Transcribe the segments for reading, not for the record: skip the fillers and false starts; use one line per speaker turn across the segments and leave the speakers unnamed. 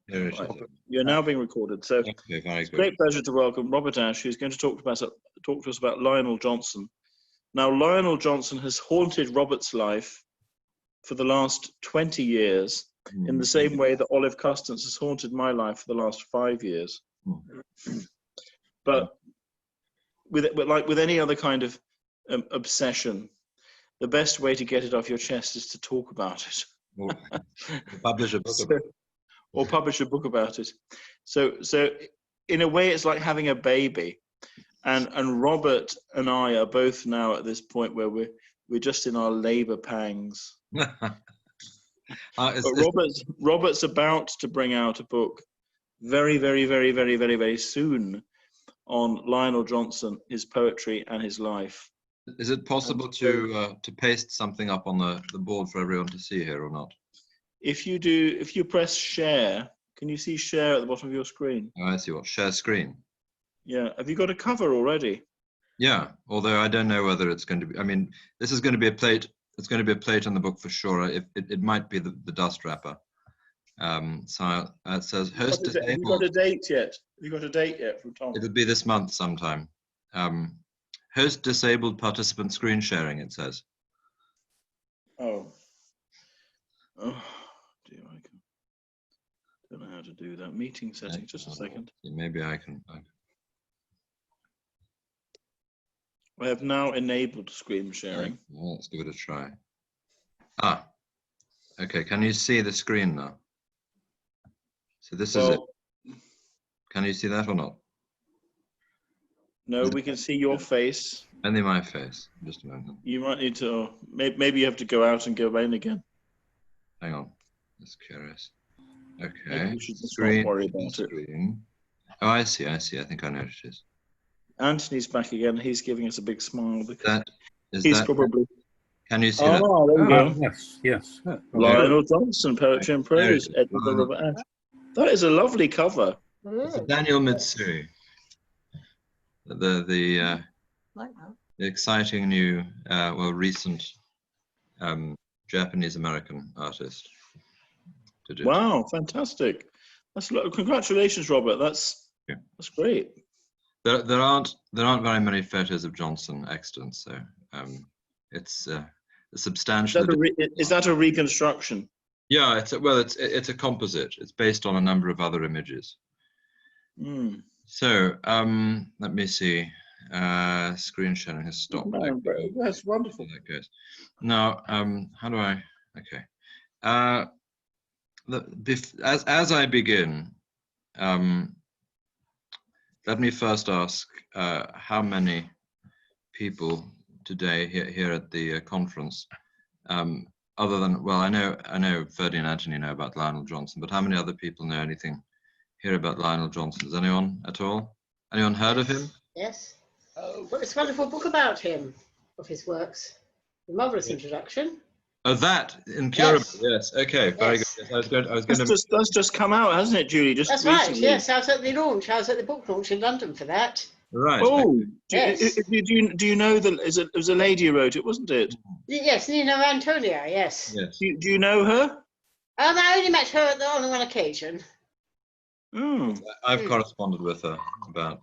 Here it is.
Right. You're now being recorded. So
Okay, very
it's a
good.
great pleasure to welcome Robert Asch, who's going to talk to us about Lionel Johnson. Now, Lionel Johnson has haunted Robert's life for the last 20 years, in the same way that Olive Custance has haunted my life for the last 5 years. But like with any other kind of obsession, the best way to get it off your chest is to talk about it.
Or publish a book about it.
Or publish a book about it. So in a way, it's like having a baby. And Robert and I are both now at this point where we're just in our labour pangs. But Robert's about to bring out a book very, very, very, very, very, very soon on Lionel Johnson, his poetry and his life.
Is it possible to paste something up on the board for everyone to see here or not?
If you press share, can you see share at the bottom of your screen?
Oh, I see. What, share screen?
Yeah. Have you got a cover already?
Yeah, although I don't know whether it's going to be, I mean, this is going to be a plate. It's going to be a plate on the book for sure. It might be the dust wrapper. So it says host disabled.
Have you got a date yet? Have you got a date yet from Tom?
It'll be this month sometime. Host disabled participant screen sharing, it says.
Oh dear, I don't know how to do that. Meeting settings, just a second.
Maybe I can.
I have now enabled screen sharing.
Well, let's give it a try. Ah, okay. Can you see the screen now? So this is it. Can you see that or not?
No, we can see your face.
Only my face. Just a moment.
You might need to, maybe you have to go out and go in again.
Hang on. That's curious. Okay.
You should just
Screen.
not worry about
Screen. Oh, I see. I see. I think I know what it is.
Anthony's back again. He's giving us a big smile because
Is
probably.
Can you see that?
Oh, there we go.
Yes.
Lionel Johnson, Poetry and Prose, edited by Robert Asch. That is a lovely cover.
It's a Daniel Mitsui. The exciting new, recent Japanese American artist.
Wow, fantastic! Congratulations, Robert. That's great.
There aren't very many photos of Johnson extant, so it's a substantial.
Is that a reconstruction? Yeah,
it's a composite. It's based on a number of other images. So let me see. Screen sharing has stopped.
That's wonderful.
That goes. Now, how do I? Okay. As I begin, let me first ask how many people today here at the conference, other than, well, I know Ferdy and Anthony know about Lionel Johnson, but how many other people know anything here about Lionel Johnson? Has anyone at all? Anyone heard of him?
Yes. Well, it's a wonderful book about him, of his works. A marvelous introduction.
Oh, that incurable. Yes. Okay. Very good. Yes, I was going to.
That's just come out, hasn't it, Julie? Just
that's
recently.
Right. Yes, I was at the launch. I was at the book launch in London for that.
Right.
Oh,
yes.
Do you know that it was a lady who wrote it, wasn't it?
Yes, Nina Antonia. Yes.
Yes.
Do you know her?
I only met her on one occasion.
I've corresponded with her about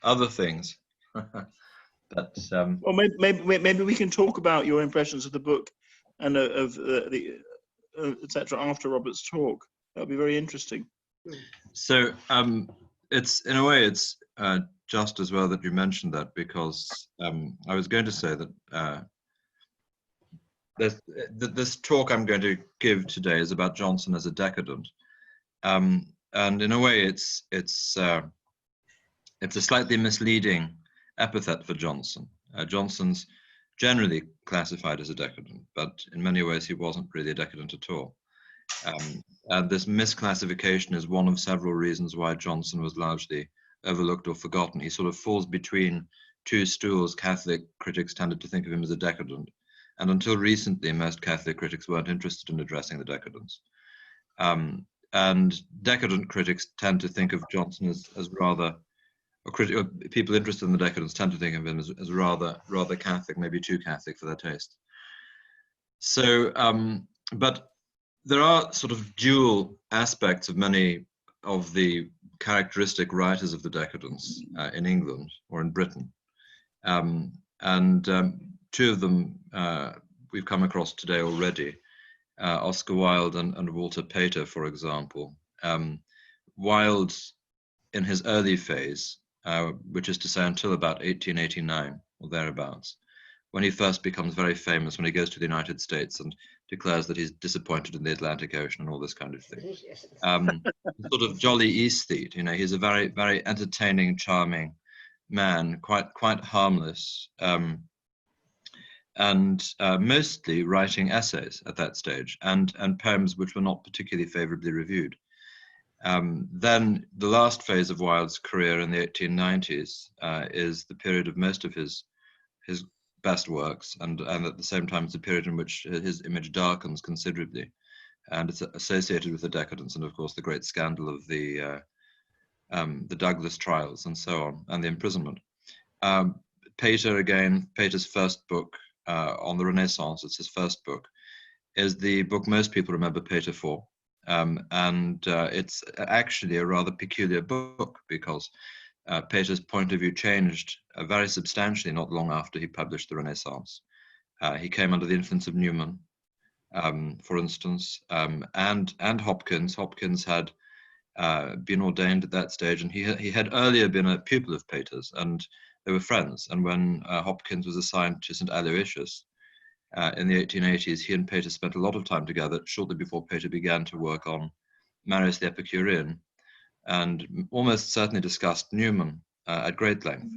other things. But
well, maybe we can talk about your impressions of the book and of the etc. after Robert's talk. That would be very interesting.
So it's in a way it's just as well that you mentioned that, because I was going to say that this talk I'm going to give today is about Johnson as a decadent, and in a way it's a slightly misleading epithet for Johnson. Johnson's generally classified as a decadent, but in many ways he wasn't really a decadent at all. And this misclassification is one of several reasons why Johnson was largely overlooked or forgotten. He sort of falls between two stools. Catholic critics tended to think of him as a decadent, and until recently most Catholic critics weren't interested in addressing the decadence. And decadent critics tend to think of Johnson as rather, or people interested in the decadence tend to think of him as rather Catholic, maybe too Catholic for their taste. So, but there are sort of dual aspects of many of the characteristic writers of the decadence in England or in Britain. Two of them we've come across today already, Oscar Wilde and Walter Pater, for example. Wilde, in his early phase, which is to say until about 1889 or thereabouts, when he first becomes very famous, when he goes to the United States and declares that he's disappointed in the Atlantic Ocean and all this kind of thing. Sort of jolly aesthete, you know, he's a very, very entertaining, charming man, quite harmless, and mostly writing essays at that stage and poems which were not particularly favorably reviewed. Then the last phase of Wilde's career in the 1890s is the period of most of his best works, and at the same time it's a period in which his image darkens considerably, and it's associated with the decadence and of course the great scandal of the Douglas trials and so on, and the imprisonment. Pater, again, Pater's first book on the Renaissance, it's his first book, is the book most people remember Pater for, and it's actually a rather peculiar book because Pater's point of view changed very substantially not long after he published the Renaissance. He came under the influence of Newman, for instance, and Hopkins. Hopkins had been ordained at that stage, and he had earlier been a pupil of Pater's, and they were friends. And when Hopkins was assigned to St. Aloysius in the 1880s, he and Pater spent a lot of time together shortly before Pater began to work on Marius the Epicurean, and almost certainly discussed Newman at great length.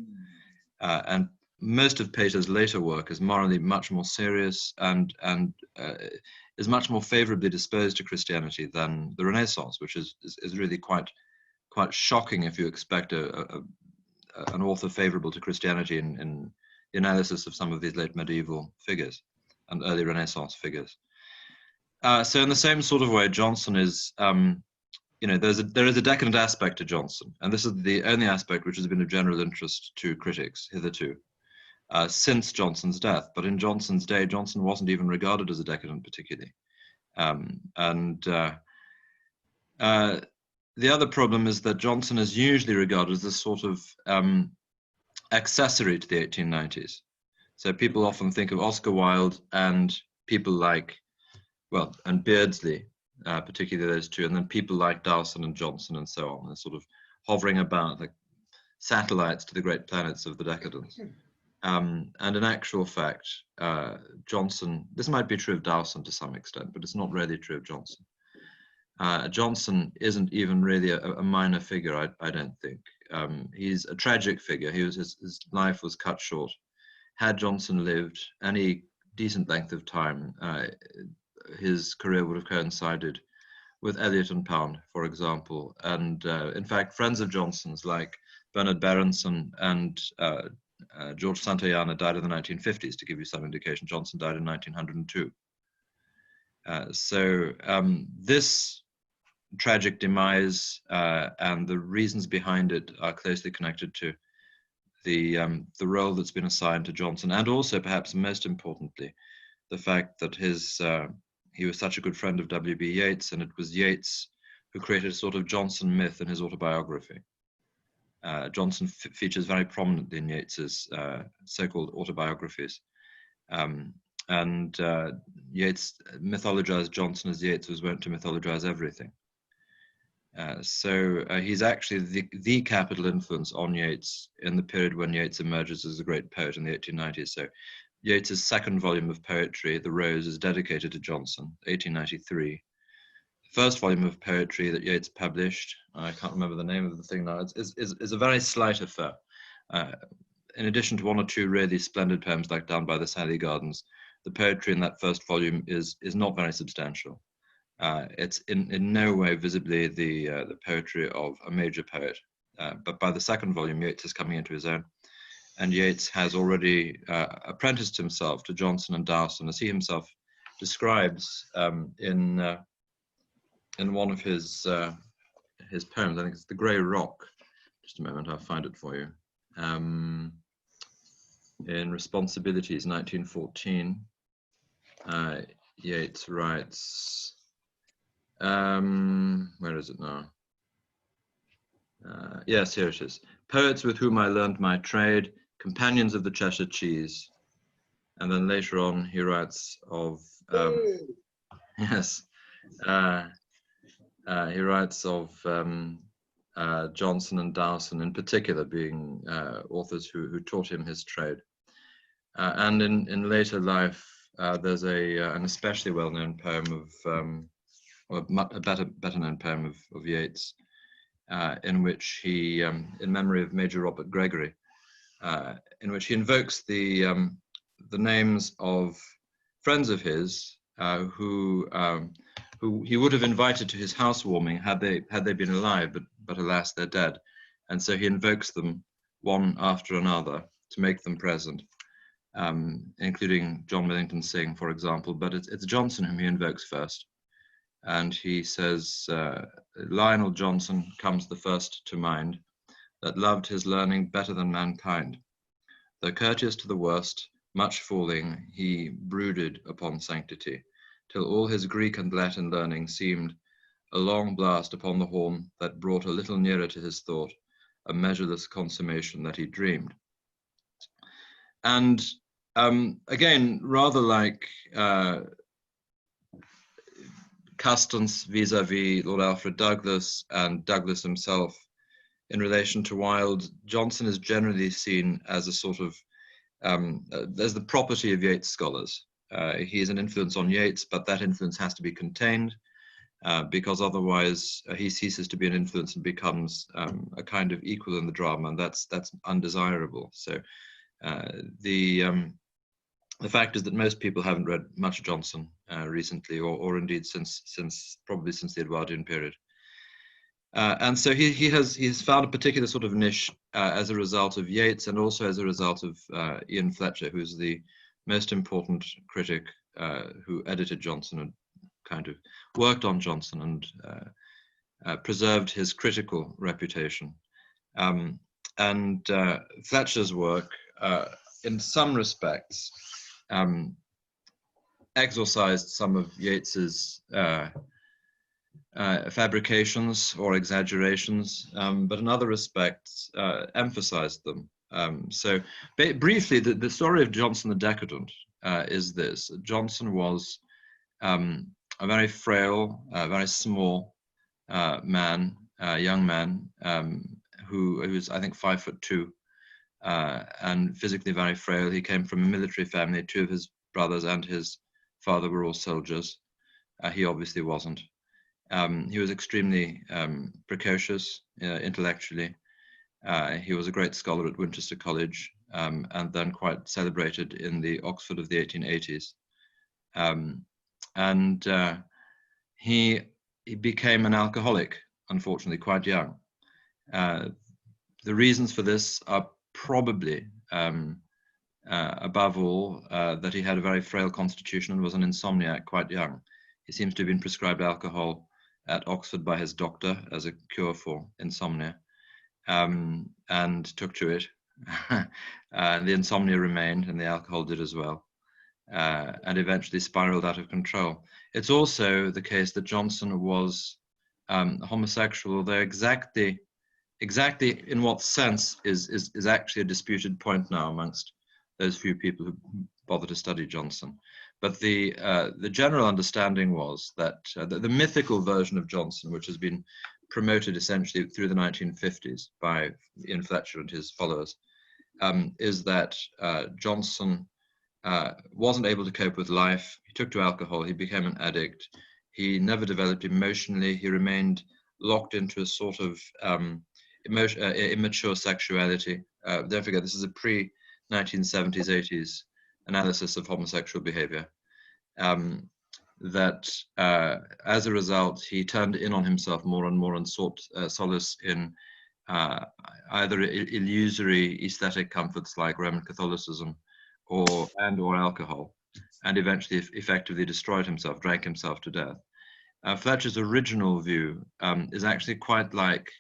And most of Pater's later work is morally much more serious and is much more favorably disposed to Christianity than the Renaissance, which is really quite shocking if you expect an author favorable to Christianity in the analysis of some of these late medieval figures and early Renaissance figures. So in the same sort of way, Johnson is, you know, there is a decadent aspect to Johnson, and this is the only aspect which has been of general interest to critics hitherto, since Johnson's death. But in Johnson's day, Johnson wasn't even regarded as a decadent particularly. The other problem is that Johnson is usually regarded as a sort of accessory to the 1890s. So people often think of Oscar Wilde and people like, well, and Beardsley, particularly those two, and then people like Dowson and Johnson and so on. They're sort of hovering about like satellites to the great planets of the decadence. And in actual fact, Johnson, this might be true of Dowson to some extent, but it's not really true of Johnson. Johnson isn't even really a minor figure, I don't think. He's a tragic figure. His life was cut short. Had Johnson lived any decent length of time, his career would have coincided with Eliot and Pound, for example. And in fact, friends of Johnson's like Bernard Berenson and George Santayana died in the 1950s, to give you some indication. Johnson died in 1902. So this tragic demise and the reasons behind it are closely connected to the role that's been assigned to Johnson, and also, perhaps most importantly, the fact that he was such a good friend of W.B. Yeats, and it was Yeats who created a sort of Johnson myth in his autobiography. Johnson features very prominently in Yeats's so-called autobiographies. And Yeats mythologized Johnson as Yeats was wont to mythologize everything. So he's actually the capital influence on Yeats in the period when Yeats emerges as a great poet in the 1890s. So Yeats's second volume of poetry, The Rose, is dedicated to Johnson, 1893. The first volume of poetry that Yeats published, I can't remember the name of the thing now, is a very slight affair. In addition to one or two really splendid poems like Down by the Sally Gardens, the poetry in that first volume is not very substantial. It's in no way visibly the poetry of a major poet. But by the second volume, Yeats is coming into his own. And Yeats has already apprenticed himself to Johnson and Dowson, as he himself describes in one of his poems. I think it's The Grey Rock. Just a moment, I'll find it for you. In Responsibilities, 1914, Yeats writes, Where is it now? Yes, here it is. Poets with whom I learned my trade, companions of the Cheshire cheese. And then later on, he writes of yes, he writes of Johnson and Dowson in particular being authors who taught him his trade. And in later life, there's an especially well-known poem of, a better known poem of Yeats, in which he, in memory of Major Robert Gregory, in which he invokes the names of friends of his who he would have invited to his housewarming had they been alive, but alas, they're dead. And so he invokes them one after another to make them present, including John Millington Synge, for example. But it's Johnson whom he invokes first. And he says, Lionel Johnson comes the first to mind, that loved his learning better than mankind. Though courteous to the worst, much fooling, he brooded upon sanctity, till all his Greek and Latin learning seemed a long blast upon the horn that brought a little nearer to his thought, a measureless consummation that he dreamed. And again, rather like Custance vis-a-vis Lord Alfred Douglas and Douglas himself in relation to Wilde, Johnson is generally seen as a sort of, as the property of Yeats scholars. He is an influence on Yeats, but that influence has to be contained because otherwise he ceases to be an influence and becomes a kind of equal in the drama, and that's undesirable. So the fact is that most people haven't read much Johnson recently, or indeed probably since the Edwardian period. And so he has found a particular sort of niche as a result of Yeats, and also as a result of Ian Fletcher, who's the most important critic who edited Johnson and kind of worked on Johnson and preserved his critical reputation. And Fletcher's work, in some respects, exorcised some of Yeats's fabrications or exaggerations, but in other respects emphasized them. So briefly, the story of Johnson the Decadent is this. Johnson was a very frail, very small man, young man, who was, I think, 5'2", and physically very frail. He came from a military family. Two of his brothers and his father were all soldiers. He obviously wasn't. He was extremely precocious intellectually. He was a great scholar at Winchester College, and then quite celebrated in the Oxford of the 1880s. And he became an alcoholic, unfortunately, quite young. The reasons for this are probably, above all, that he had a very frail constitution and was an insomniac quite young. He seems to have been prescribed alcohol at Oxford by his doctor as a cure for insomnia, and took to it. The insomnia remained, and the alcohol did as well, and eventually spiraled out of control. It's also the case that Johnson was homosexual, although exactly in what sense is actually a disputed point now amongst those few people who bother to study Johnson. But the general understanding was that the mythical version of Johnson, which has been promoted essentially through the 1950s by Ian Fletcher and his followers, is that Johnson wasn't able to cope with life. He took to alcohol. He became an addict. He never developed emotionally. He remained locked into a sort of immature sexuality. Don't forget, this is a pre-1970s, 80s analysis of homosexual behavior. That as a result, he turned in on himself more and more and sought solace in either illusory aesthetic comforts like Roman Catholicism or alcohol, and eventually effectively destroyed himself, drank himself to death. Fletcher's original view is actually quite like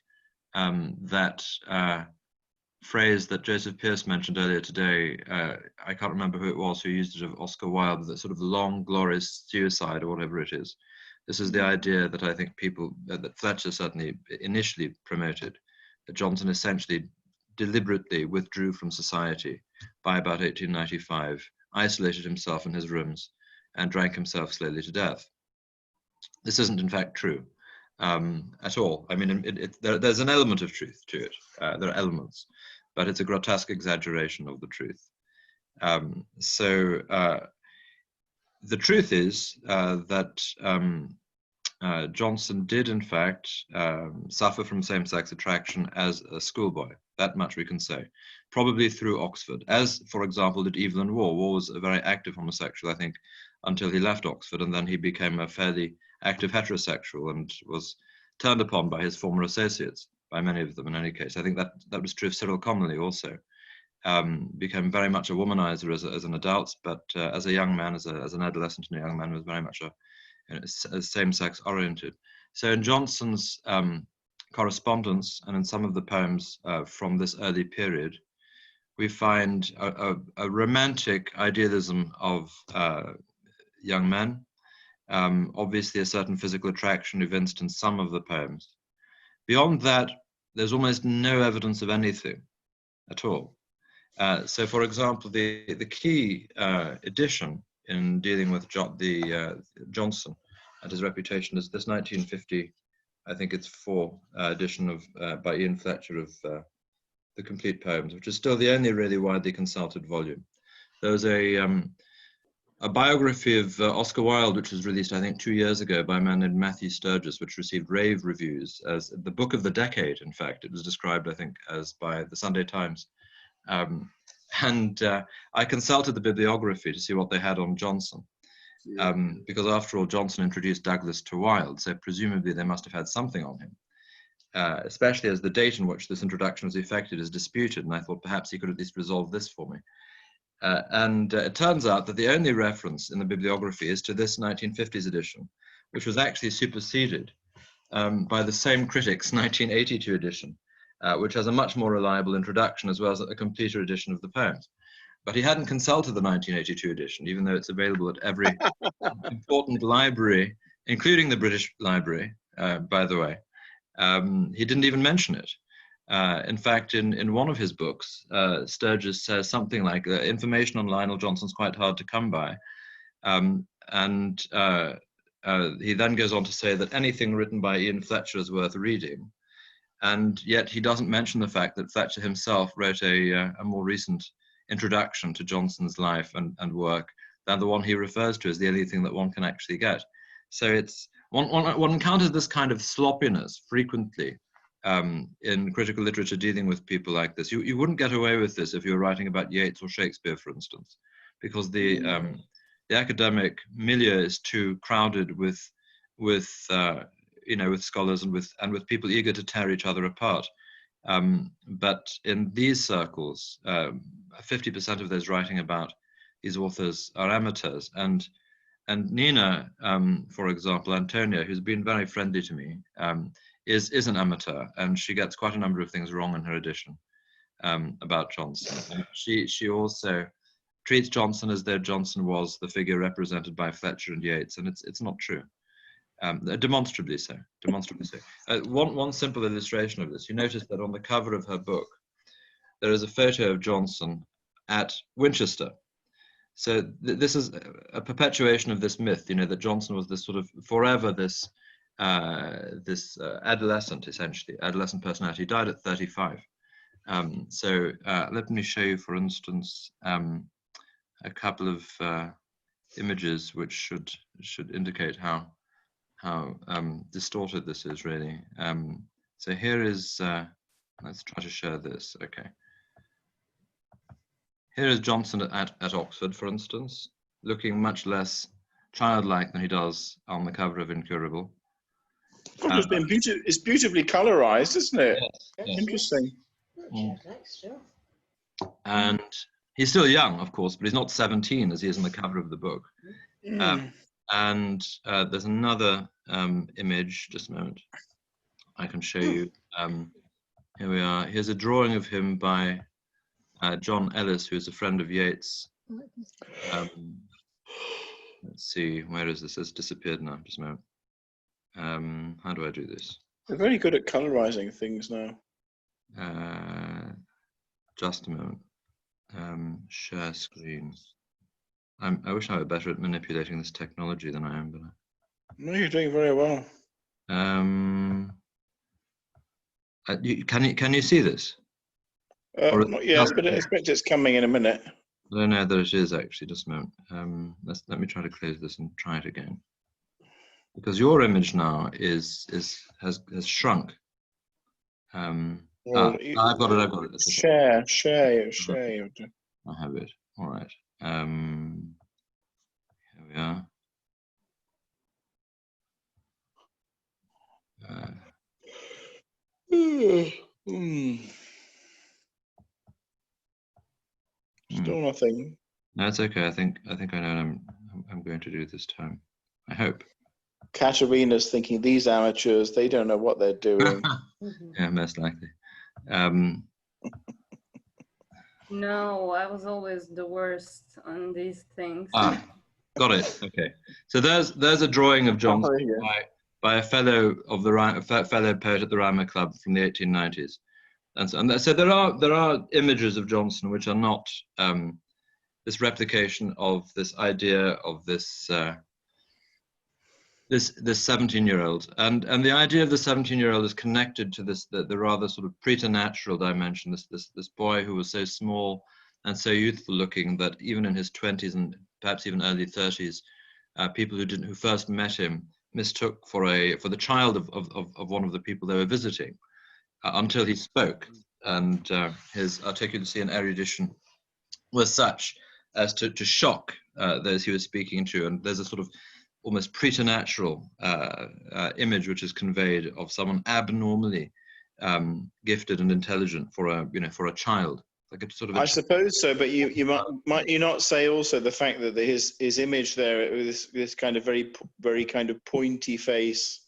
that phrase that Joseph Pearce mentioned earlier today. I can't remember who it was who used it of Oscar Wilde, that sort of long, glorious suicide or whatever it is. This is the idea that I think that Fletcher certainly initially promoted, that Johnson essentially deliberately withdrew from society by about 1895, isolated himself in his rooms, and drank himself slowly to death. This isn't in fact true at all. I mean, there's an element of truth to it. There are elements, but it's a grotesque exaggeration of the truth. The truth is that Johnson did in fact suffer from same-sex attraction as a schoolboy. That much we can say, probably through Oxford, as, for example, did Evelyn Waugh. Waugh was a very active homosexual, I think, until he left Oxford, and then he became a fairly active heterosexual and was turned upon by his former associates, by many of them in any case. I think that was true of Cyril Connolly also. Became very much a womanizer as an adult, but as a young man, as an adolescent and a young man, was very much a same-sex oriented. So in Johnson's correspondence and in some of the poems from this early period, we find a romantic idealism of young men, obviously a certain physical attraction evinced in some of the poems. Beyond that, there's almost no evidence of anything at all. So, for example, the key edition in dealing with Johnson and his reputation is this 1950, I think it's 4 edition of by Ian Fletcher of the complete poems, which is still the only really widely consulted volume. There was a biography of Oscar Wilde, which was released, I think, 2 years ago by a man named Matthew Sturgis, which received rave reviews as the book of the decade. In fact, it was described, I think, as by the Sunday Times. I consulted the bibliography to see what they had on Johnson, because after all, Johnson introduced Douglas to Wilde, so presumably they must have had something on him, especially as the date in which this introduction was effected is disputed, and I thought perhaps he could at least resolve this for me. It turns out that the only reference in the bibliography is to this 1950s edition, which was actually superseded by the same critic's 1982 edition, which has a much more reliable introduction as well as a completer edition of the poems. But he hadn't consulted the 1982 edition, even though it's available at every important library, including the British Library, by the way. He didn't even mention it. In fact, in one of his books, Sturgis says something like, information on Lionel Johnson's quite hard to come by. He then goes on to say that anything written by Ian Fletcher is worth reading. And yet he doesn't mention the fact that Fletcher himself wrote a more recent introduction to Johnson's life and work than the one he refers to as the only thing that one can actually get. So it's one encounters this kind of sloppiness frequently in critical literature dealing with people like this. You wouldn't get away with this if you were writing about Yeats or Shakespeare, for instance, because the academic milieu is too crowded with scholars and with people eager to tear each other apart. But in these circles, 50% of those writing about these authors are amateurs. And Nina, for example, Antonia, who's been very friendly to me, is an amateur, and she gets quite a number of things wrong in her edition about Johnson. And she also treats Johnson as though Johnson was the figure represented by Fletcher and Yeats, and it's not true. Demonstrably so. One simple illustration of this. You notice that on the cover of her book, there is a photo of Johnson at Winchester. So this is a perpetuation of this myth, that Johnson was this sort of forever this adolescent, essentially, adolescent personality. He died at 35. Let me show you, for instance, a couple of images which should indicate how distorted this is really. So here is, let's try to share this, okay. Here is Johnson at Oxford, for instance, looking much less childlike than he does on the cover of Incurable.
It's beautifully colorized, isn't it?
Yes.
Interesting.
And he's still young, of course, but he's not 17 as he is on the cover of the book. And there's another image, just a moment, I can show you. Here we are. Here's a drawing of him by John Ellis, who is a friend of Yeats. Let's see, where is this? It's disappeared now, just a moment. How do I do this?
They're very good at colorizing things now.
Just a moment. Share screen. I wish I were better at manipulating this technology than I am, but
No, you're doing very well.
Can you see this?
Not yet, but I expect it's coming in a minute.
I don't know that it is actually. Just a moment. Let me try to close this and try it again. Because your image now has shrunk.
Well,
I've got it. It's
share.
I have it. All right. Here we are.
Still nothing.
No, it's okay. I think I know what I'm going to do this time. I hope.
Katerina's thinking, these amateurs, they don't know what they're doing.
Yeah, most likely.
No, I was always the worst on these things.
Got it. Okay. So there's a drawing of Johnson by a fellow of the fellow poet at the Rama Club from the 1890s, and so there are images of Johnson which are not this replication of this idea of this 17-year-old, and the idea of the 17-year-old is connected to the rather sort of preternatural dimension. This boy who was so small and so youthful looking that even in his 20s and perhaps even early 30s, people who first met him mistook for the child of one of the people they were visiting, until he spoke, and his articulacy and erudition was such as to shock those he was speaking to. And there's a sort of almost preternatural image which is conveyed of someone abnormally gifted and intelligent for a child. Like a sort of
I suppose so, but you might you not say also the fact that his image there, this kind of very kind of pointy face,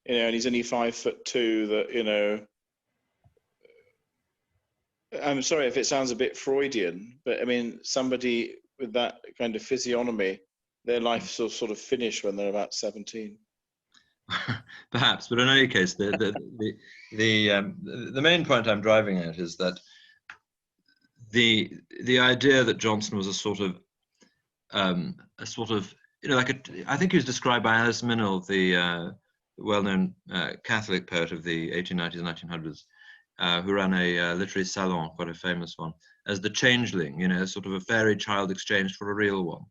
and he's only 5'2", that I'm sorry if it sounds a bit Freudian, but I mean, somebody with that kind of physiognomy, their life will sort of finish when they're about 17.
Perhaps, but in any case, the main point I'm driving at is that the idea that Johnson was a sort of I think he was described by Alice Minnell, the well-known Catholic poet of the 1890s and 1900s, who ran a literary salon, quite a famous one, as the changeling, sort of a fairy child exchanged for a real one.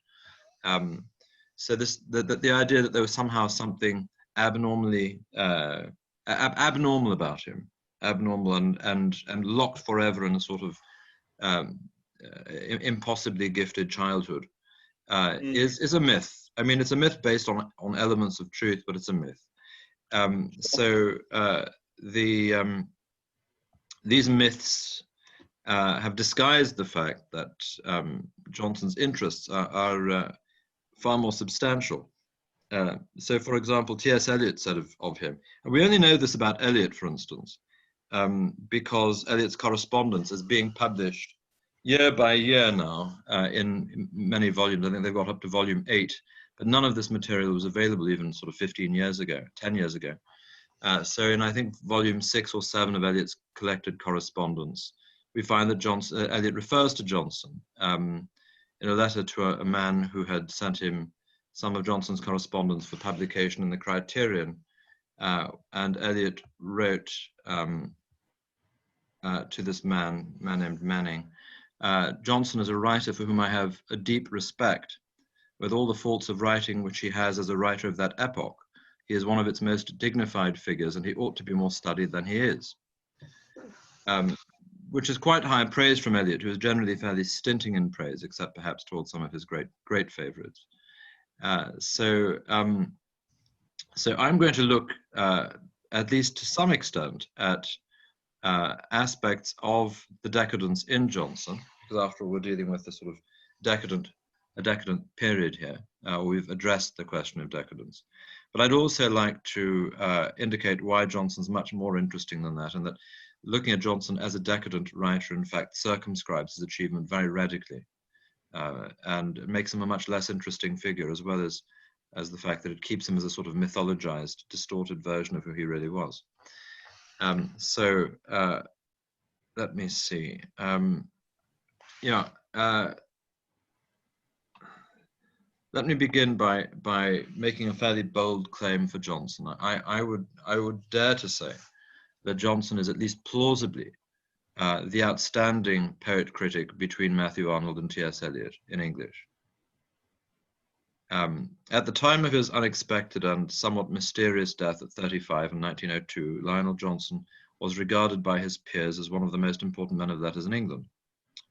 So the idea that there was somehow something abnormally abnormal about him, abnormal and locked forever in a sort of impossibly gifted childhood, is a myth. I mean, it's a myth based on elements of truth, but it's a myth. These myths have disguised the fact that Johnson's interests are far more substantial. So, for example, T.S. Eliot said of him, and we only know this about Eliot, for instance, because Eliot's correspondence is being published year by year now in many volumes. I think they've got up to volume 8, but none of this material was available even sort of 10 years ago. So in, I think, volume 6 or 7 of Eliot's collected correspondence, we find that Eliot refers to Johnson in a letter to a man who had sent him some of Johnson's correspondence for publication in the Criterion, and Eliot wrote to this man named Manning, Johnson is a writer for whom I have a deep respect. With all the faults of writing which he has as a writer of that epoch, he is one of its most dignified figures, and he ought to be more studied than he is. Which is quite high praise from Eliot, who is generally fairly stinting in praise, except perhaps towards some of his great favorites. So I'm going to look, at least to some extent, at aspects of the decadence in Johnson, because after all, we're dealing with a sort of decadent period here. We've addressed the question of decadence. But I'd also like to indicate why Johnson's much more interesting than that, and that looking at Johnson as a decadent writer, in fact, circumscribes his achievement very radically, and makes him a much less interesting figure, as well as as the fact that it keeps him as a sort of mythologized, distorted version of who he really was. Let me see. Let me begin by making a fairly bold claim for Johnson. I would dare to say that Johnson is at least plausibly the outstanding poet critic between Matthew Arnold and T.S. Eliot in English. At the time of his unexpected and somewhat mysterious death at 35 in 1902, Lionel Johnson was regarded by his peers as one of the most important men of letters in England.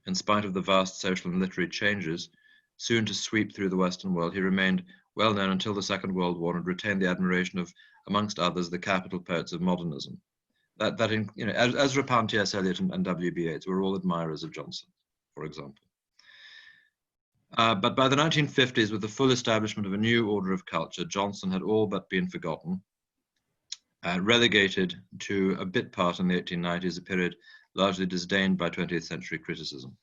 In spite of the vast social and literary changes soon to sweep through the Western world, he remained well known until the Second World War and retained the admiration of, amongst others, the capital poets of modernism. Ezra Pound, T.S. Eliot, and W.B. Yeats were all admirers of Johnson, for example. But by the 1950s, with the full establishment of a new order of culture, Johnson had all but been forgotten, relegated to a bit part in the 1890s, a period largely disdained by 20th century criticism.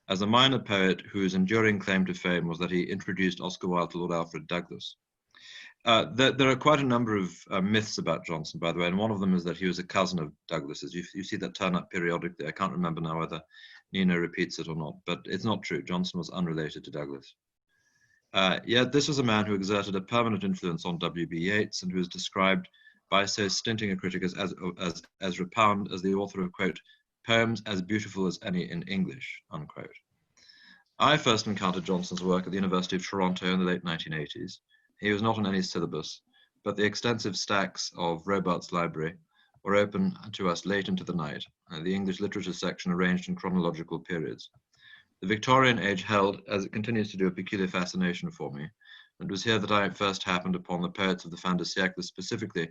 As a minor poet whose enduring claim to fame was that he introduced Oscar Wilde to Lord Alfred Douglas. There are quite a number of myths about Johnson, by the way, and one of them is that he was a cousin of Douglas's. You see that turn up periodically. I can't remember now whether Nina repeats it or not, but it's not true. Johnson was unrelated to Douglas. Yet this was a man who exerted a permanent influence on W.B. Yeats and who is described by so stinting a critic as Ezra Pound as the author of, quote, poems as beautiful as any in English, unquote. I first encountered Johnson's work at the University of Toronto in the late 1980s. He was not on any syllabus, but the extensive stacks of Robarts' library were open to us late into the night, the English literature section arranged in chronological periods. The Victorian age held, as it continues to do, a peculiar fascination for me. It was here that I first happened upon the poets of the Fin de Siècle, specifically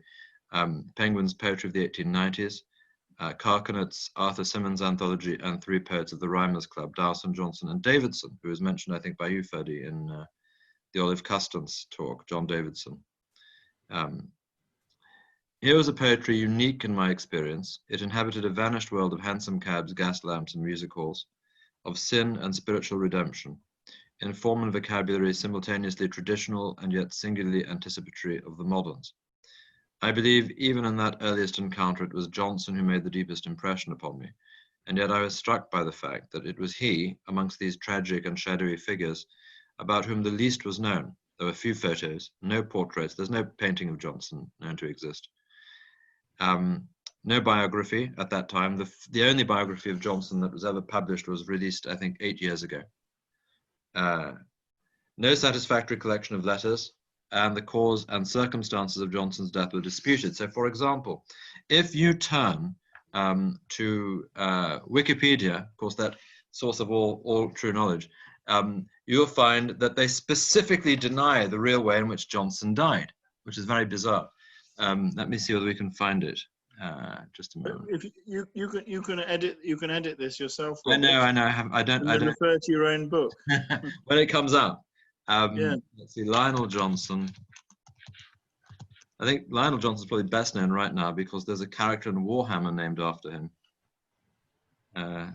Penguin's poetry of the 1890s, Carcanet's Arthur Symonds anthology, and three poets of the Rhymers Club, Dowson, Johnson, and Davidson, who was mentioned, I think, by you, Ferdy, in the Olive Custance talk, John Davidson. Here was a poetry unique in my experience. It inhabited a vanished world of hansom cabs, gas lamps, and music halls, of sin and spiritual redemption, in form and vocabulary simultaneously traditional and yet singularly anticipatory of the moderns. I believe even in that earliest encounter it was Johnson who made the deepest impression upon me, and yet I was struck by the fact that it was he, amongst these tragic and shadowy figures, about whom the least was known. There were few photos, no portraits, there's no painting of Johnson known to exist. No biography at that time. The only biography of Johnson that was ever published was released, I think, 8 years ago. No satisfactory collection of letters, and the cause and circumstances of Johnson's death were disputed. So, for example, if you turn to Wikipedia, of course, that source of all true knowledge, you'll find that they specifically deny the real way in which Johnson died, which is very bizarre. Let me see whether we can find it. Just a moment.
If you can edit this yourself.
Robert. I know. I don't
refer to your own book
when it comes up.
Yeah.
Let's see, Lionel Johnson. I think Lionel Johnson's probably best known right now because there's a character in Warhammer named after him.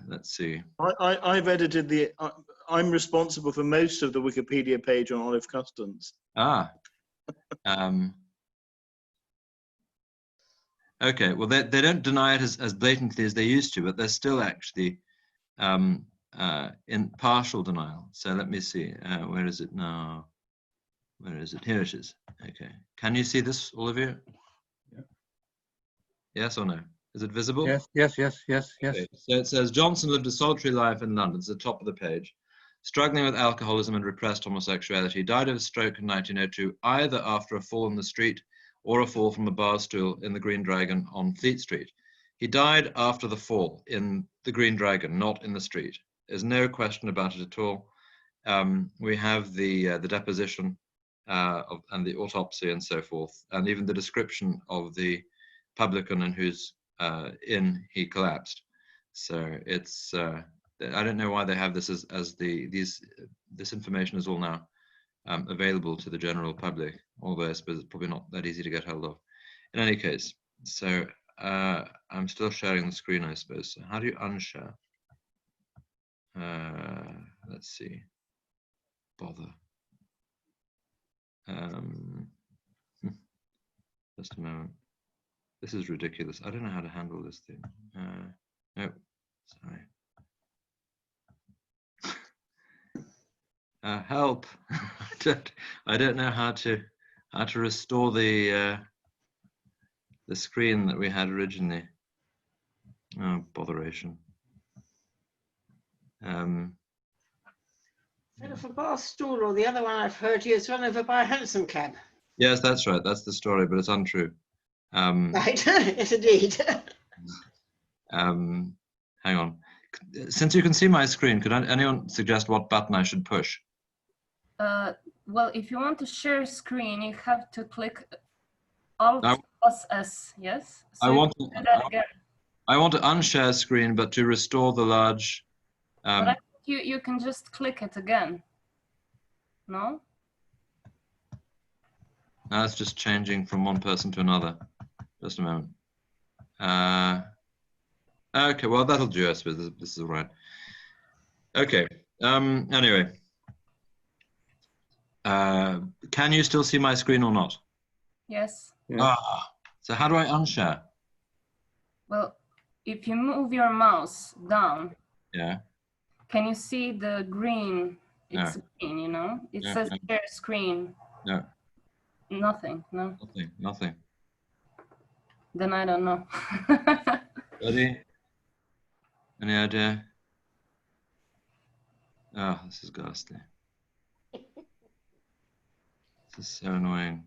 Let's see.
I've edited I'm responsible for most of the Wikipedia page on Olive Custance.
Okay, well, they don't deny it as blatantly as they used to, but they're still actually in partial denial. So let me see. Where is it now? Where is it? Here it is. Okay. Can you see this, all of you?
Yeah.
Yes or no? Is it visible?
Yes.
Okay. So it says, Johnson lived a solitary life in London. It's the top of the page. Struggling with alcoholism and repressed homosexuality. He died of a stroke in 1902, either after a fall in the street or a fall from a bar stool in the Green Dragon on Fleet Street. He died after the fall in the Green Dragon, not in the street. There's no question about it at all. We have the deposition and the autopsy and so forth, and even the description of the publican in whose inn he collapsed. So it's I don't know why they have this as this information is all now available to the general public, although I suppose it's probably not that easy to get hold of. In any case, so I'm still sharing the screen, I suppose. So how do you unshare? Let's see. Bother. Just a moment. This is ridiculous. I don't know how to handle this thing. No, sorry. Help! I don't know how to restore the screen that we had originally. Oh, botheration.
Fell off a bar stool, or the other one I've heard you is run over by a hansom cab.
Yes, that's right. That's the story, but it's untrue.
Right, yes indeed.
Hang on. Since you can see my screen, could anyone suggest what button I should push?
Well, if you want to share screen, you have to click Alt plus S. Yes. So
I want to.
do that again.
I want to unshare screen, but to restore the large.
But I think you can just click it again. No.
That's just changing from one person to another. Just a moment. Okay, well that'll do. I suppose this is all right. Okay. Anyway, can you still see my screen or not?
Yes.
Yeah.
So how do I unshare?
Well, if you move your mouse down,
Yeah.
can you see the green? It's
No.
green, you know. It
No,
says
no.
share screen.
No.
Nothing. No.
Nothing.
Then I don't know.
Ready? Any idea? Oh, this is ghastly. This is so annoying.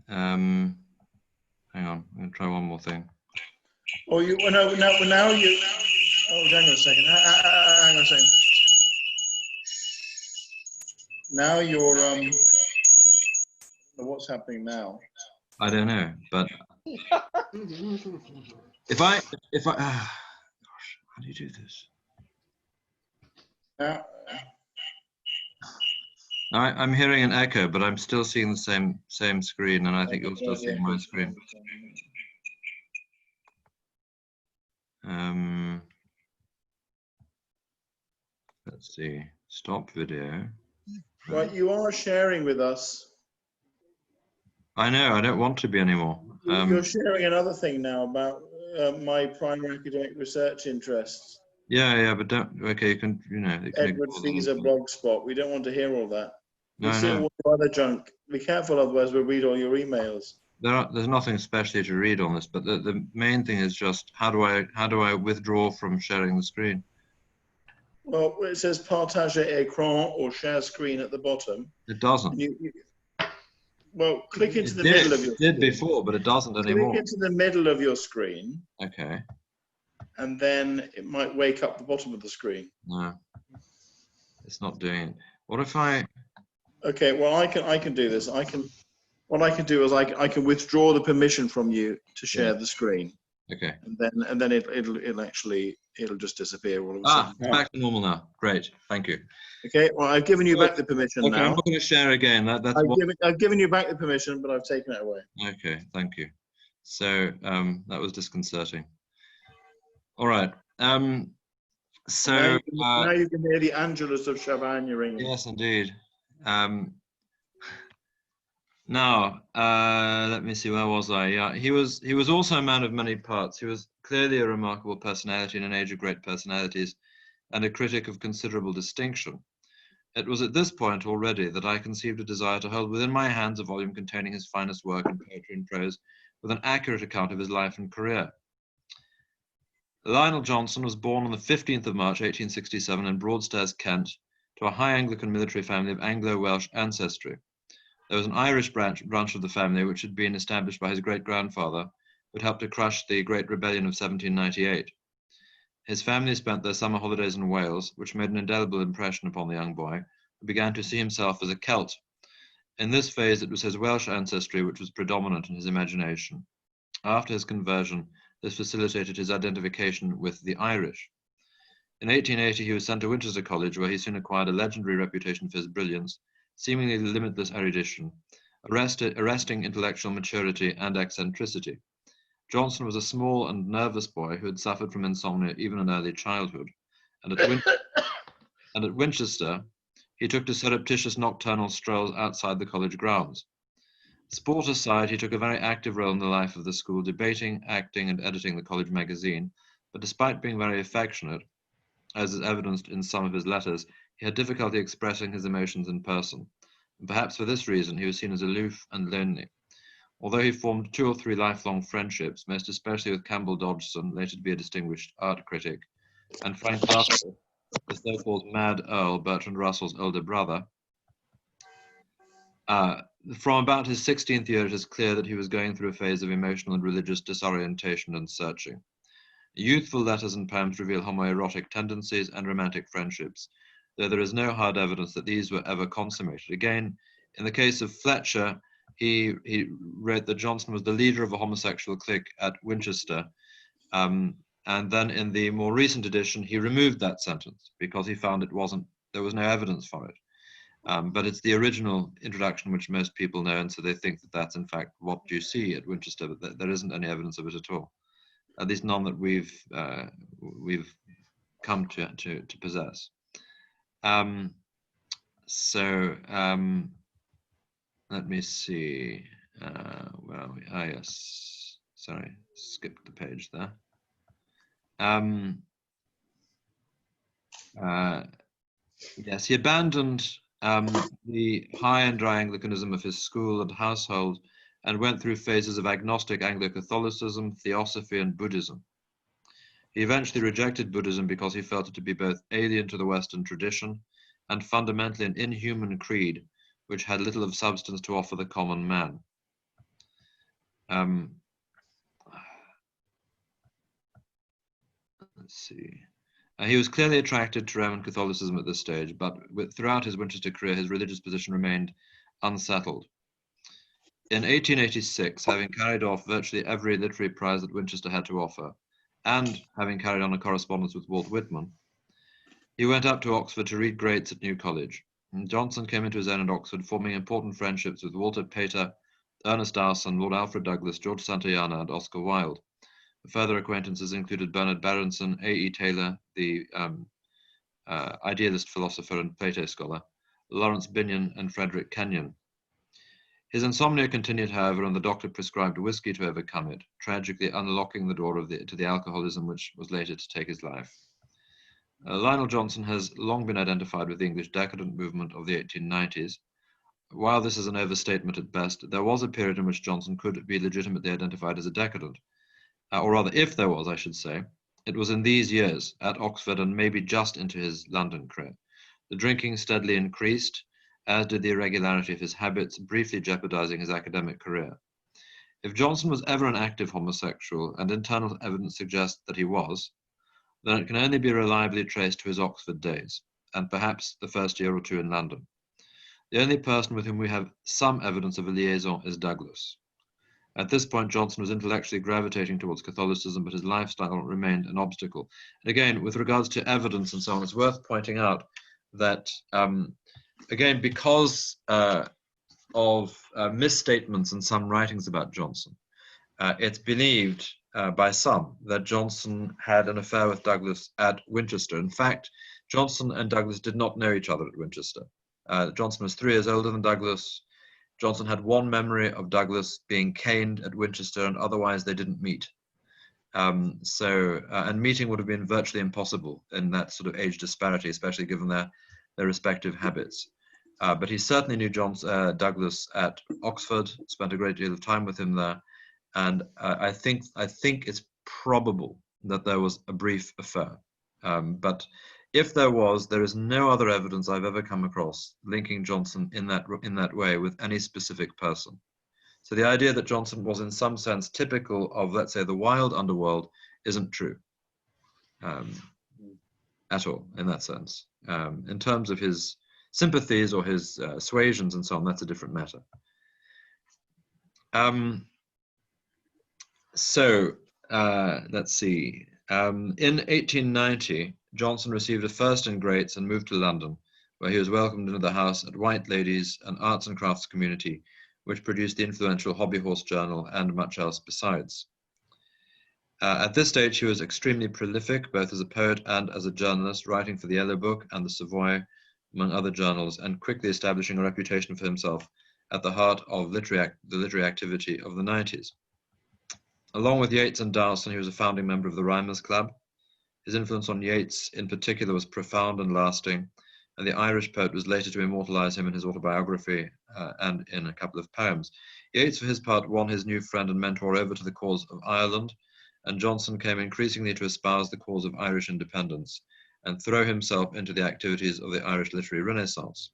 Hang on, I'm gonna try one more thing.
Oh, you now you. Oh, hang on a second. Hang on a second. Now you're what's happening now?
I don't know, but if I gosh, how do you do this? I'm hearing an echo, but I'm still seeing the same screen, and I think you're still seeing my screen. Let's see. Stop video.
Right, you are sharing with us.
I know. I don't want to be anymore.
You're sharing another thing now about my primary academic research interests.
Yeah, but don't. Okay, you can.
Edward Fee's a blogspot. We don't want to hear all that. We see
No.
all the other junk. Be careful, otherwise we'll read all your emails.
There's nothing especially to read on this, but the main thing is just how do I withdraw from sharing the screen?
Well, it says partager écran or share screen at the bottom.
It doesn't.
Well, click into the middle of your screen.
It did before, but it doesn't anymore.
Click into the middle of your screen.
Okay.
And then it might wake up the bottom of the screen.
No, it's not doing it. What if I?
Okay, well, I can do this. What I can do is I can withdraw the permission from you to share the screen.
Okay.
And then it'll just disappear all of a sudden.
It's back to normal now. Great, thank you.
Okay, well, I've given you back the permission
Okay,
now.
I'm not going to share again.
I've given you back the permission, but I've taken it away.
Okay, thank you. So that was disconcerting. All right. So
now you can hear the Angelus of Chavagnes ringing.
Yes, indeed. Now, let me see, where was I? Yeah, he was also a man of many parts. He was clearly a remarkable personality in an age of great personalities and a critic of considerable distinction. It was at this point already that I conceived a desire to hold within my hands a volume containing his finest work in poetry and prose, with an accurate account of his life and career. Lionel Johnson was born on the 15th of March, 1867 in Broadstairs, Kent, to a high Anglican military family of Anglo-Welsh ancestry. There was an Irish branch of the family which had been established by his great-grandfather, but helped to crush the Great Rebellion of 1798. His family spent their summer holidays in Wales, which made an indelible impression upon the young boy, who began to see himself as a Celt. In this phase, it was his Welsh ancestry which was predominant in his imagination. After his conversion, this facilitated his identification with the Irish. In 1880, he was sent to Winchester College, where he soon acquired a legendary reputation for his brilliance, seemingly limitless erudition, arresting intellectual maturity and eccentricity. Johnson was a small and nervous boy who had suffered from insomnia even in early childhood, and at Winchester, he took to surreptitious nocturnal strolls outside the college grounds. Sport aside, he took a very active role in the life of the school, debating, acting, and editing the college magazine. But despite being very affectionate, as is evidenced in some of his letters, he had difficulty expressing his emotions in person. And perhaps for this reason, he was seen as aloof and lonely. Although he formed 2 or 3 lifelong friendships, most especially with Campbell Dodgson, later to be a distinguished art critic, and Frank Russell, the so-called Mad Earl, Bertrand Russell's older brother, from about his 16th year, it is clear that he was going through a phase of emotional and religious disorientation and searching. Youthful letters and poems reveal homoerotic tendencies and romantic friendships, though there is no hard evidence that these were ever consummated. Again, in the case of Fletcher, he wrote that Johnson was the leader of a homosexual clique at Winchester, and then in the more recent edition, he removed that sentence because he found there was no evidence for it. But it's the original introduction which most people know, and so they think that that's in fact what you see at Winchester, but there isn't any evidence of it at all. At least none that we've come to possess. Let me see. Where are we? Ah, yes. Sorry, skipped the page there. Yes, he abandoned the high and dry Anglicanism of his school and household and went through phases of agnostic Anglo-Catholicism, theosophy, and Buddhism. He eventually rejected Buddhism because he felt it to be both alien to the Western tradition and fundamentally an inhuman creed which had little of substance to offer the common man. Let's see. He was clearly attracted to Roman Catholicism at this stage, but throughout his Winchester career, his religious position remained unsettled. In 1886, having carried off virtually every literary prize that Winchester had to offer, and having carried on a correspondence with Walt Whitman, he went up to Oxford to read Greats at New College. And Johnson came into his own at Oxford, forming important friendships with Walter Pater, Ernest Dowson, Lord Alfred Douglas, George Santayana, and Oscar Wilde. Further acquaintances included Bernard Berenson, A.E. Taylor, the idealist philosopher and Plato scholar, Lawrence Binion, and Frederick Kenyon. His insomnia continued, however, and the doctor prescribed whiskey to overcome it, tragically unlocking the door to the alcoholism which was later to take his life. Lionel Johnson has long been identified with the English decadent movement of the 1890s. While this is an overstatement at best, there was a period in which Johnson could be legitimately identified as a decadent. Or rather, if there was, I should say, it was in these years at Oxford and maybe just into his London career. The drinking steadily increased, as did the irregularity of his habits, briefly jeopardizing his academic career. If Johnson was ever an active homosexual, and internal evidence suggests that he was, then it can only be reliably traced to his Oxford days, and perhaps the first year or 2 in London. The only person with whom we have some evidence of a liaison is Douglas. At this point, Johnson was intellectually gravitating towards Catholicism, but his lifestyle remained an obstacle. And again, with regards to evidence and so on, it's worth pointing out that, again, because of misstatements in some writings about Johnson, it's believed by some that Johnson had an affair with Douglas at Winchester. In fact, Johnson and Douglas did not know each other at Winchester. Johnson was 3 years older than Douglas. Johnson had one memory of Douglas being caned at Winchester, and otherwise they didn't meet. And meeting would have been virtually impossible in that sort of age disparity, especially given their respective habits. But he certainly knew Douglas at Oxford, spent a great deal of time with him there, and I think it's probable that there was a brief affair. But if there was, there is no other evidence I've ever come across linking Johnson in that way with any specific person. So the idea that Johnson was in some sense typical of, let's say, the wild underworld isn't true at all in that sense. In terms of his sympathies or his suasions and so on, that's a different matter. Let's see. In 1890, Johnson received a first in Greats and moved to London, where he was welcomed into the house at White Ladies, an arts and crafts community, which produced the influential Hobby Horse Journal and much else besides. At this stage, he was extremely prolific, both as a poet and as a journalist, writing for the Yellow Book and the Savoy, among other journals, and quickly establishing a reputation for himself at the heart of the literary activity of the 90s. Along with Yeats and Dowson, he was a founding member of the Rhymers Club. His influence on Yeats in particular was profound and lasting, and the Irish poet was later to immortalize him in his autobiography and in a couple of poems. Yeats, for his part, won his new friend and mentor over to the cause of Ireland, and Johnson came increasingly to espouse the cause of Irish independence and throw himself into the activities of the Irish literary Renaissance.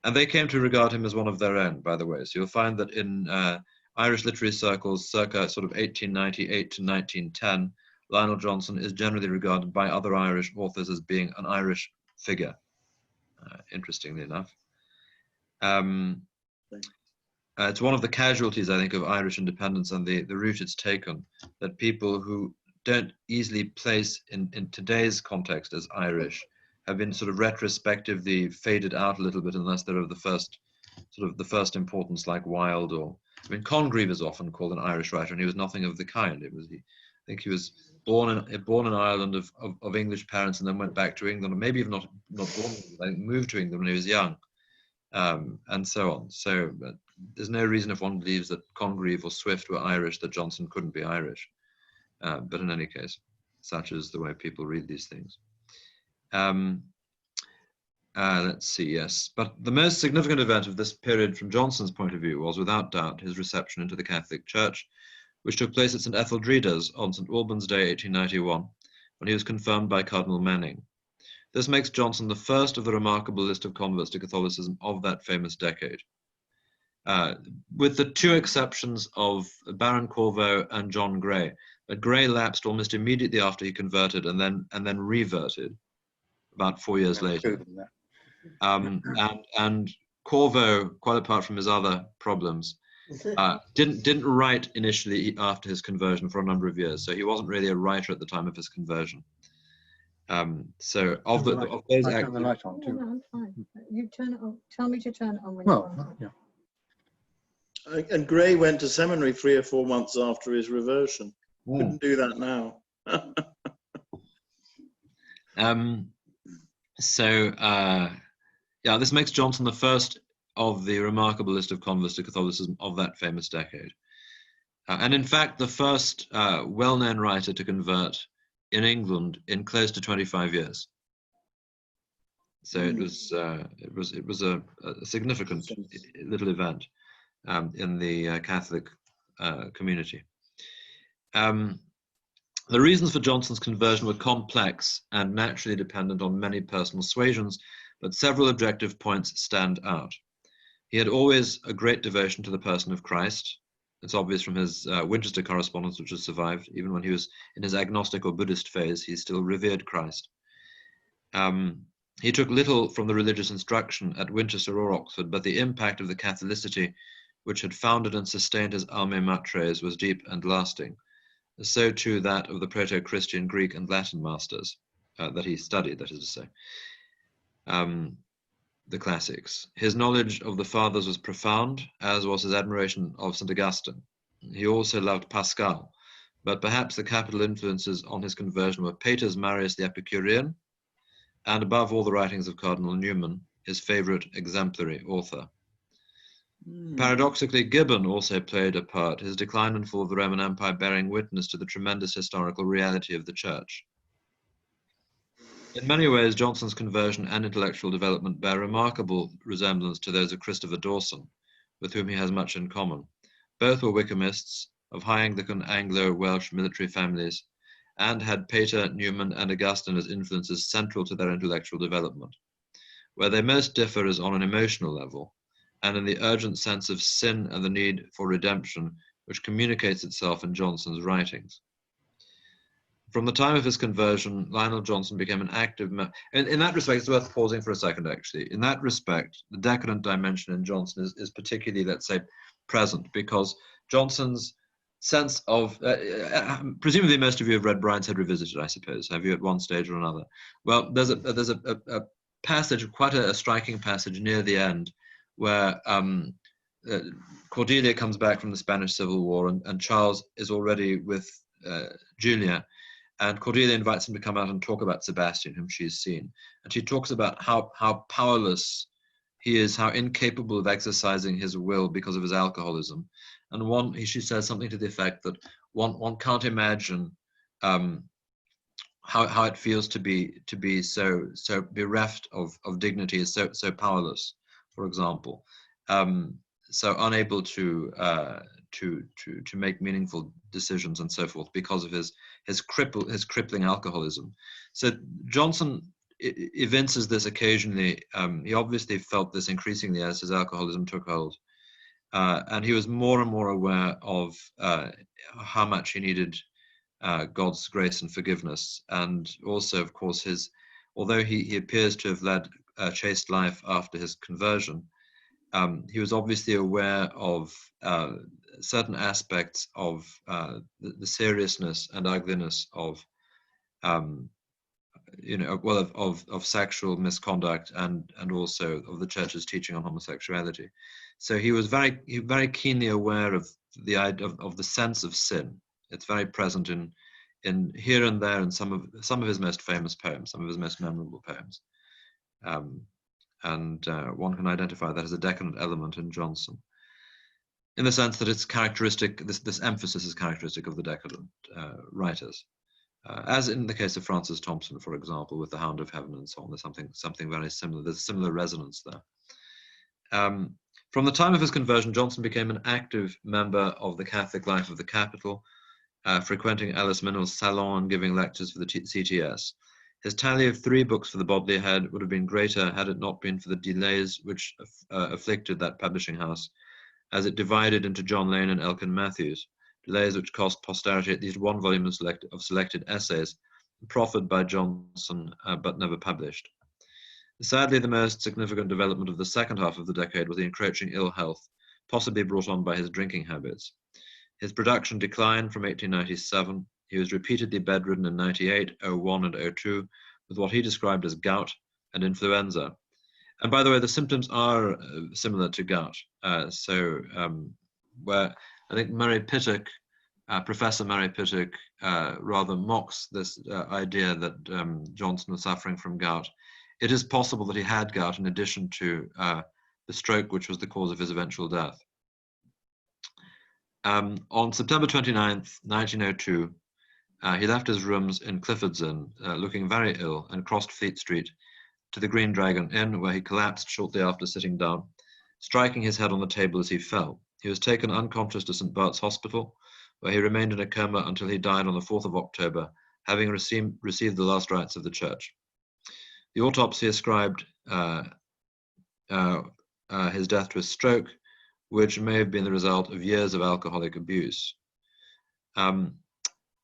And they came to regard him as one of their own, by the way. So you'll find that in Irish literary circles circa sort of 1898 to 1910, Lionel Johnson is generally regarded by other Irish authors as being an Irish figure, interestingly enough. It's one of the casualties, I think, of Irish independence and the route it's taken, that people who don't easily place in today's context as Irish have been sort of retrospectively faded out a little bit unless they're of the first importance, like Wilde or, I mean, Congreve is often called an Irish writer, and he was nothing of the kind. I think he was born in Ireland of English parents, and then went back to England, or maybe even not born, like moved to England when he was young, and so on. So there's no reason, if one believes that Congreve or Swift were Irish, that Johnson couldn't be Irish. But in any case, such is the way people read these things. Let's see, yes. But the most significant event of this period from Johnson's point of view was, without doubt, his reception into the Catholic Church, which took place at St. Etheldreda's on St. Albans Day, 1891, when he was confirmed by Cardinal Manning. This makes Johnson the first of the remarkable list of converts to Catholicism of that famous decade, with the two exceptions of Baron Corvo and John Gray. But Gray lapsed almost immediately after he converted, and then reverted about 4 years later. And Corvo, quite apart from his other problems, didn't write initially after his conversion for a number of years, so he wasn't really a writer at the time of his conversion. So of those
I turn the light on too.
No, I'm fine. You turn it on. Tell me to turn it on when
Well,
you want.
yeah.
And Gray went to seminary 3 or 4 months after his reversion. Couldn't do that now.
Yeah, this makes Johnson the first of the remarkable list of converts to Catholicism of that famous decade. And in fact, the first well-known writer to convert in England in close to 25 years. So it was a significant little event in the Catholic community. The reasons for Johnson's conversion were complex and naturally dependent on many personal suasions, but several objective points stand out. He had always a great devotion to the person of Christ. It's obvious from his Winchester correspondence, which has survived. Even when he was in his agnostic or Buddhist phase, he still revered Christ. He took little from the religious instruction at Winchester or Oxford, but the impact of the Catholicity, which had founded and sustained his alma matres, was deep and lasting. So too that of the Proto-Christian Greek and Latin masters that he studied, that is to say, the classics. His knowledge of the fathers was profound, as was his admiration of St. Augustine. He also loved Pascal, but perhaps the capital influences on his conversion were Pater's Marius the Epicurean, and above all the writings of Cardinal Newman, his favorite exemplary author. Paradoxically, Gibbon also played a part, his Decline and Fall of the Roman Empire bearing witness to the tremendous historical reality of the Church. In many ways, Johnson's conversion and intellectual development bear remarkable resemblance to those of Christopher Dawson, with whom he has much in common. Both were Wycombists of high Anglican Anglo-Welsh military families, and had Pater, Newman, and Augustine as influences central to their intellectual development. Where they most differ is on an emotional level, and in the urgent sense of sin and the need for redemption, which communicates itself in Johnson's writings. From the time of his conversion, Lionel Johnson became an active member. In that respect, it's worth pausing for a second, actually. In that respect, the decadent dimension in Johnson is particularly, let's say, present, because Johnson's sense of, presumably most of you have read Brideshead Revisited, I suppose. Have you at one stage or another? Well, there's a passage, quite a striking passage near the end, where Cordelia comes back from the Spanish Civil War, and Charles is already with Julia, And Cordelia invites him to come out and talk about Sebastian, whom she's seen. And she talks about how powerless he is, how incapable of exercising his will because of his alcoholism. And she says something to the effect that one can't imagine how it feels to be so bereft of dignity, so powerless, for example, so unable to make meaningful decisions and so forth because of his crippling alcoholism. So Johnson evinces this occasionally. He obviously felt this increasingly as his alcoholism took hold, and he was more and more aware of how much he needed God's grace and forgiveness, and also, of course, although he appears to have led a chaste life after his conversion, he was obviously aware of certain aspects of the seriousness and ugliness of of sexual misconduct and also of the church's teaching on homosexuality. So he was very keenly aware of the idea of the sense of sin. It's very present in here and there in some of his most famous poems, some of his most memorable poems, and one can identify that as a decadent element in Johnson, in the sense that it's characteristic. This emphasis is characteristic of the decadent writers, as in the case of Francis Thompson, for example, with The Hound of Heaven and so on. There's something very similar. There's similar resonance there. From the time of his conversion, Johnson became an active member of the Catholic life of the capital, frequenting Alice Minnell's salon and giving lectures for the CTS. His tally of 3 books for the Bodley Head would have been greater had it not been for the delays which afflicted that publishing house, as it divided into John Lane and Elkin Matthews, delays which cost posterity at least 1 volume of selected essays, proffered by Johnson but never published. Sadly, the most significant development of the second half of the decade was the encroaching ill health, possibly brought on by his drinking habits. His production declined from 1897. He was repeatedly bedridden in 98, 01, and 02 with what he described as gout and influenza. And by the way, the symptoms are similar to gout. Where I think Professor Murray Pittock rather mocks this idea that Johnson was suffering from gout. It is possible that he had gout in addition to the stroke, which was the cause of his eventual death. On September 29th, 1902, he left his rooms in Clifford's Inn, looking very ill, and crossed Fleet Street to the Green Dragon Inn, where he collapsed shortly after sitting down, striking his head on the table as he fell. He was taken unconscious to St. Bart's Hospital, where he remained in a coma until he died on the 4th of October, having received the last rites of the church. The autopsy ascribed his death to a stroke, which may have been the result of years of alcoholic abuse.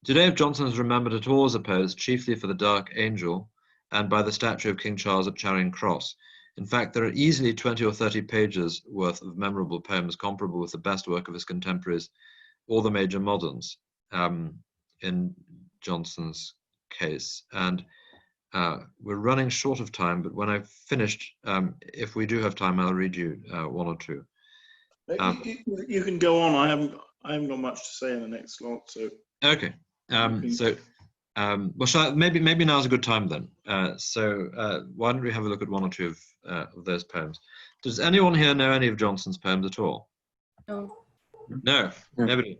Today, if Johnson is remembered at all as a poet, chiefly for the Dark Angel and by the statue of King Charles at Charing Cross. In fact, there are easily 20 or 30 pages worth of memorable poems comparable with the best work of his contemporaries or the major moderns in Johnson's case. And we're running short of time, but when I've finished, if we do have time, I'll read you 1 or 2.
You can go on. I haven't got much to say in the next slot. So
okay. Well, maybe now's a good time then. Why don't we have a look at 1 or 2 of those poems? Does anyone here know any of Johnson's poems at all?
No.
No, nobody.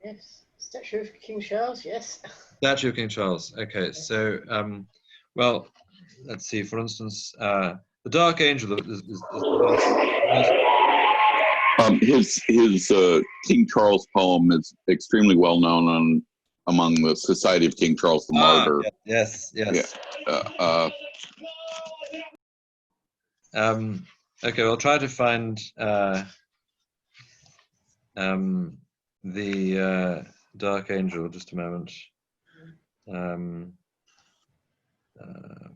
Yes. Statue of King Charles, yes.
Statue of King Charles. Okay, so well, let's see. For instance, the Dark Angel is
his King Charles poem is extremely well known among the Society of King Charles the Martyr.
Yes.
Yeah.
Okay, we'll try to find the Dark Angel. Just a moment.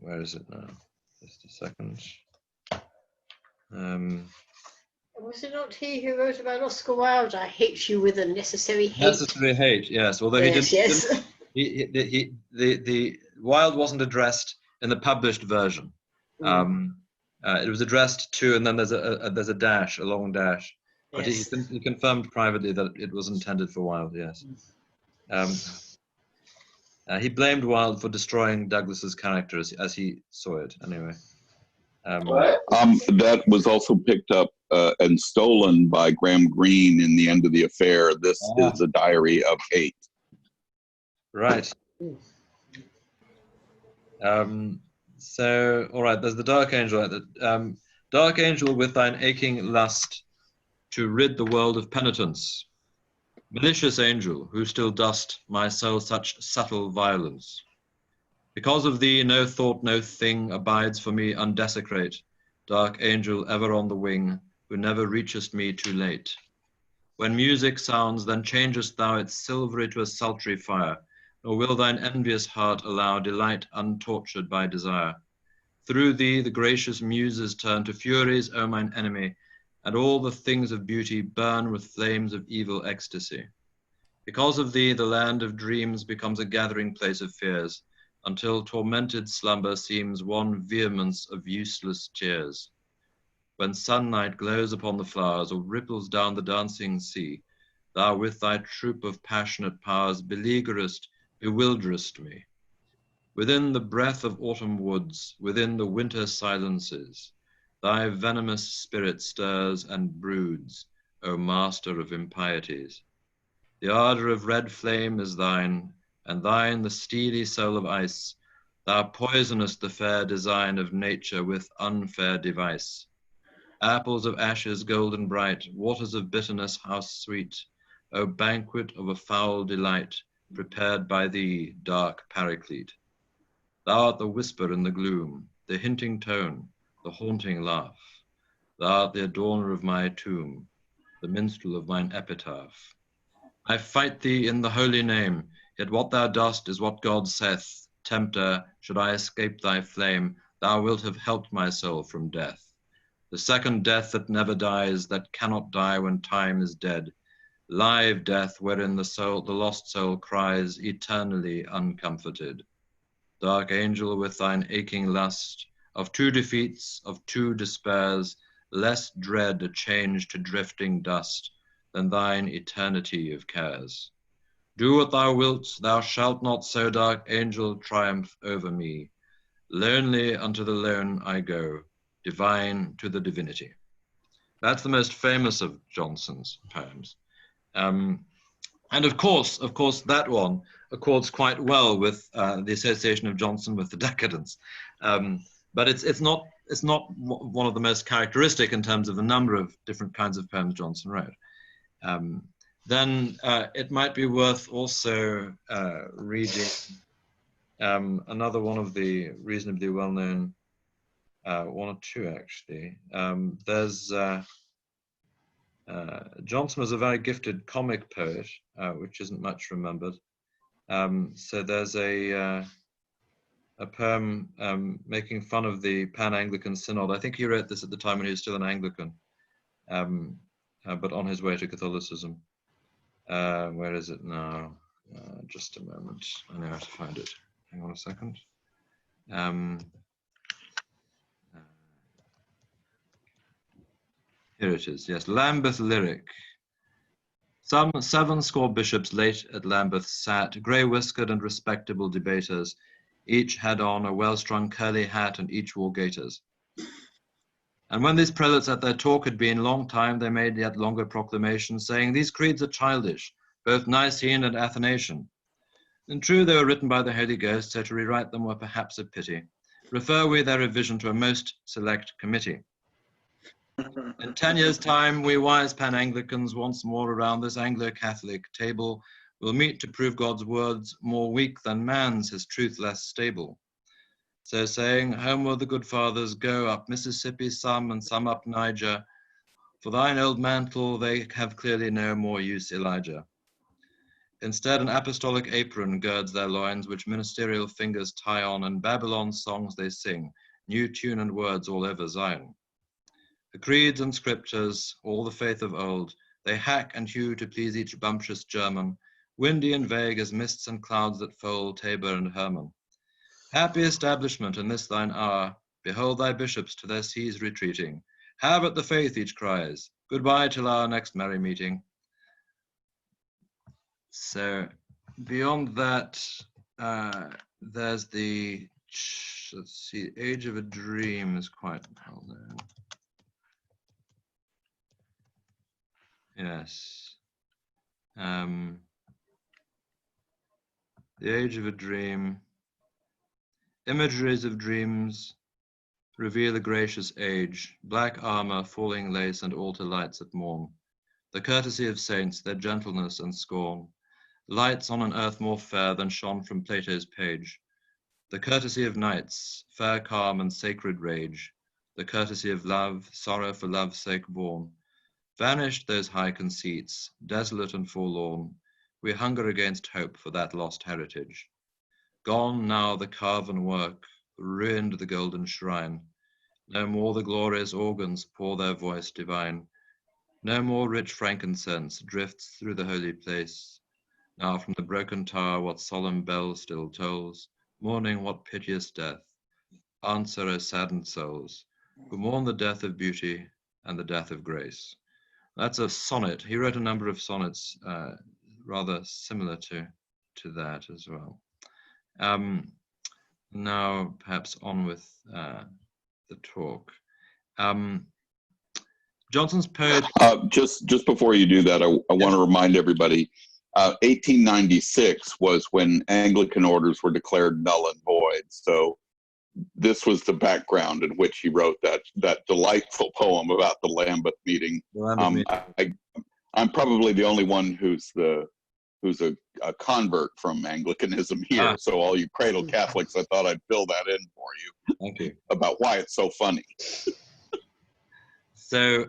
Where is it now? Just a second.
Was it not he who wrote about Oscar Wilde? I hate you with a necessary hate.
Necessary hate, yes. Although the Wilde wasn't addressed in the published version. It was addressed to, and then there's a dash, a long dash. But
Yes.
he confirmed privately that it was intended for Wilde. Yes. He blamed Wilde for destroying Douglas's character as he saw it, anyway.
That was also picked up and stolen by Graham Greene in The End of the Affair. This is a diary of hate.
Right. So, all right, there's the Dark Angel. Dark Angel, with thine aching lust to rid the world of penitence. Malicious angel, who still dost my soul such subtle violence. Because of thee no thought, no thing abides for me undesecrate. Dark angel ever on the wing, who never reachest me too late. When music sounds, then changest thou its silvery to a sultry fire, nor will thine envious heart allow delight untortured by desire. Through thee the gracious muses turn to furies, O mine enemy, and all the things of beauty burn with flames of evil ecstasy. Because of thee the land of dreams becomes a gathering place of fears, until tormented slumber seems one vehemence of useless tears. When sunlight glows upon the flowers or ripples down the dancing sea, thou with thy troop of passionate powers beleaguerest, bewilderest me. Within the breath of autumn woods, within the winter silences, thy venomous spirit stirs and broods, O master of impieties. The ardor of red flame is thine, and thine the steely soul of ice. Thou poisonest the fair design of nature with unfair device. Apples of ashes golden bright, waters of bitterness how sweet, O banquet of a foul delight, prepared by thee, dark Paraclete. Thou art the whisper in the gloom, the hinting tone, the haunting laugh. Thou art the adorner of my tomb, the minstrel of mine epitaph. I fight thee in the holy name, yet what thou dost is what God saith. Tempter, should I escape thy flame, thou wilt have helped my soul from death. The second death that never dies, that cannot die when time is dead. Live death wherein the lost soul cries, eternally uncomforted. Dark angel, with thine aching lust, of two defeats, of two despairs, less dread a change to drifting dust than thine eternity of cares. Do what thou wilt, thou shalt not so, dark angel, triumph over me. Lonely unto the lone I go, divine to the divinity. That's the most famous of Johnson's poems. And of course, that one accords quite well with the association of Johnson with the decadence. But it's not one of the most characteristic in terms of the number of different kinds of poems Johnson wrote. Then it might be worth also reading another one of the reasonably well-known, one or two actually. Johnson was a very gifted comic poet, which isn't much remembered. So there's a poem making fun of the Pan-Anglican Synod. I think he wrote this at the time when he was still an Anglican, but on his way to Catholicism. Where is it now? Just a moment. I know how to find it. Hang on a second. Here it is. Yes, Lambeth Lyric. Some 7 bishops late at Lambeth sat, grey-whiskered and respectable debaters. Each had on a well-strung curly hat, and each wore gaiters. And when these prelates at their talk had been long time, they made yet longer proclamation, saying, these creeds are childish, both Nicene and Athanasian. And true, they were written by the Holy Ghost, so to rewrite them were perhaps a pity. Refer we their revision to a most select committee. In 10 years' time, we wise Pan-Anglicans once more around this Anglo-Catholic table will meet to prove God's words more weak than man's, his truth less stable. So saying, homeward the good fathers go, up Mississippi some and some up Niger. For thine old mantle they have clearly no more use, Elijah. Instead, an apostolic apron girds their loins, which ministerial fingers tie on, and Babylon's songs they sing, new tune and words all over Zion. The creeds and scriptures, all the faith of old, they hack and hew to please each bumptious German, windy and vague as mists and clouds that fold Tabor and Hermon. Happy establishment in this thine hour, behold thy bishops to their sees retreating. Have at the faith, each cries, goodbye till our next merry meeting. So beyond that, there's the, let's see, Age of a Dream is quite well known. Yes. The Age of a Dream. Imageries of dreams reveal a gracious age, black armor, falling lace, and altar lights at morn. The courtesy of saints, their gentleness and scorn. Lights on an earth more fair than shone from Plato's page. The courtesy of knights, fair calm and sacred rage. The courtesy of love, sorrow for love's sake born. Vanished those high conceits, desolate and forlorn. We hunger against hope for that lost heritage. Gone now the carven work, ruined the golden shrine. No more the glorious organs pour their voice divine. No more rich frankincense drifts through the holy place. Now from the broken tower what solemn bell still tolls, mourning what piteous death. Answer, O saddened souls, who mourn the death of beauty and the death of grace. That's a sonnet. He wrote a number of sonnets rather similar to that as well. Now perhaps on with the talk. Johnson's poetry.
Just before you do that, I want to remind everybody, 1896 was when Anglican orders were declared null and void. So this was the background in which he wrote that delightful poem about the Lambeth meeting. I'm probably the only one who's a convert from Anglicanism here. So all you cradle Catholics, I thought I'd fill that in for you.
Thank you.
About why it's so funny.
So,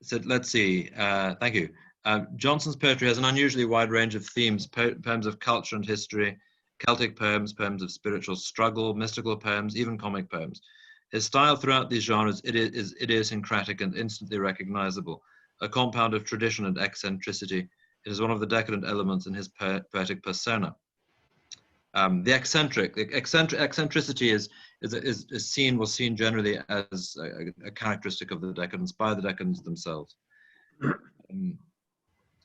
so let's see. Thank you. Johnson's poetry has an unusually wide range of themes: poems of culture and history, Celtic poems, poems of spiritual struggle, mystical poems, even comic poems. His style throughout these genres is idiosyncratic and instantly recognizable, a compound of tradition and eccentricity. It is one of the decadent elements in his poetic persona. The eccentricity was seen generally as a characteristic of the decadents by the decadents themselves.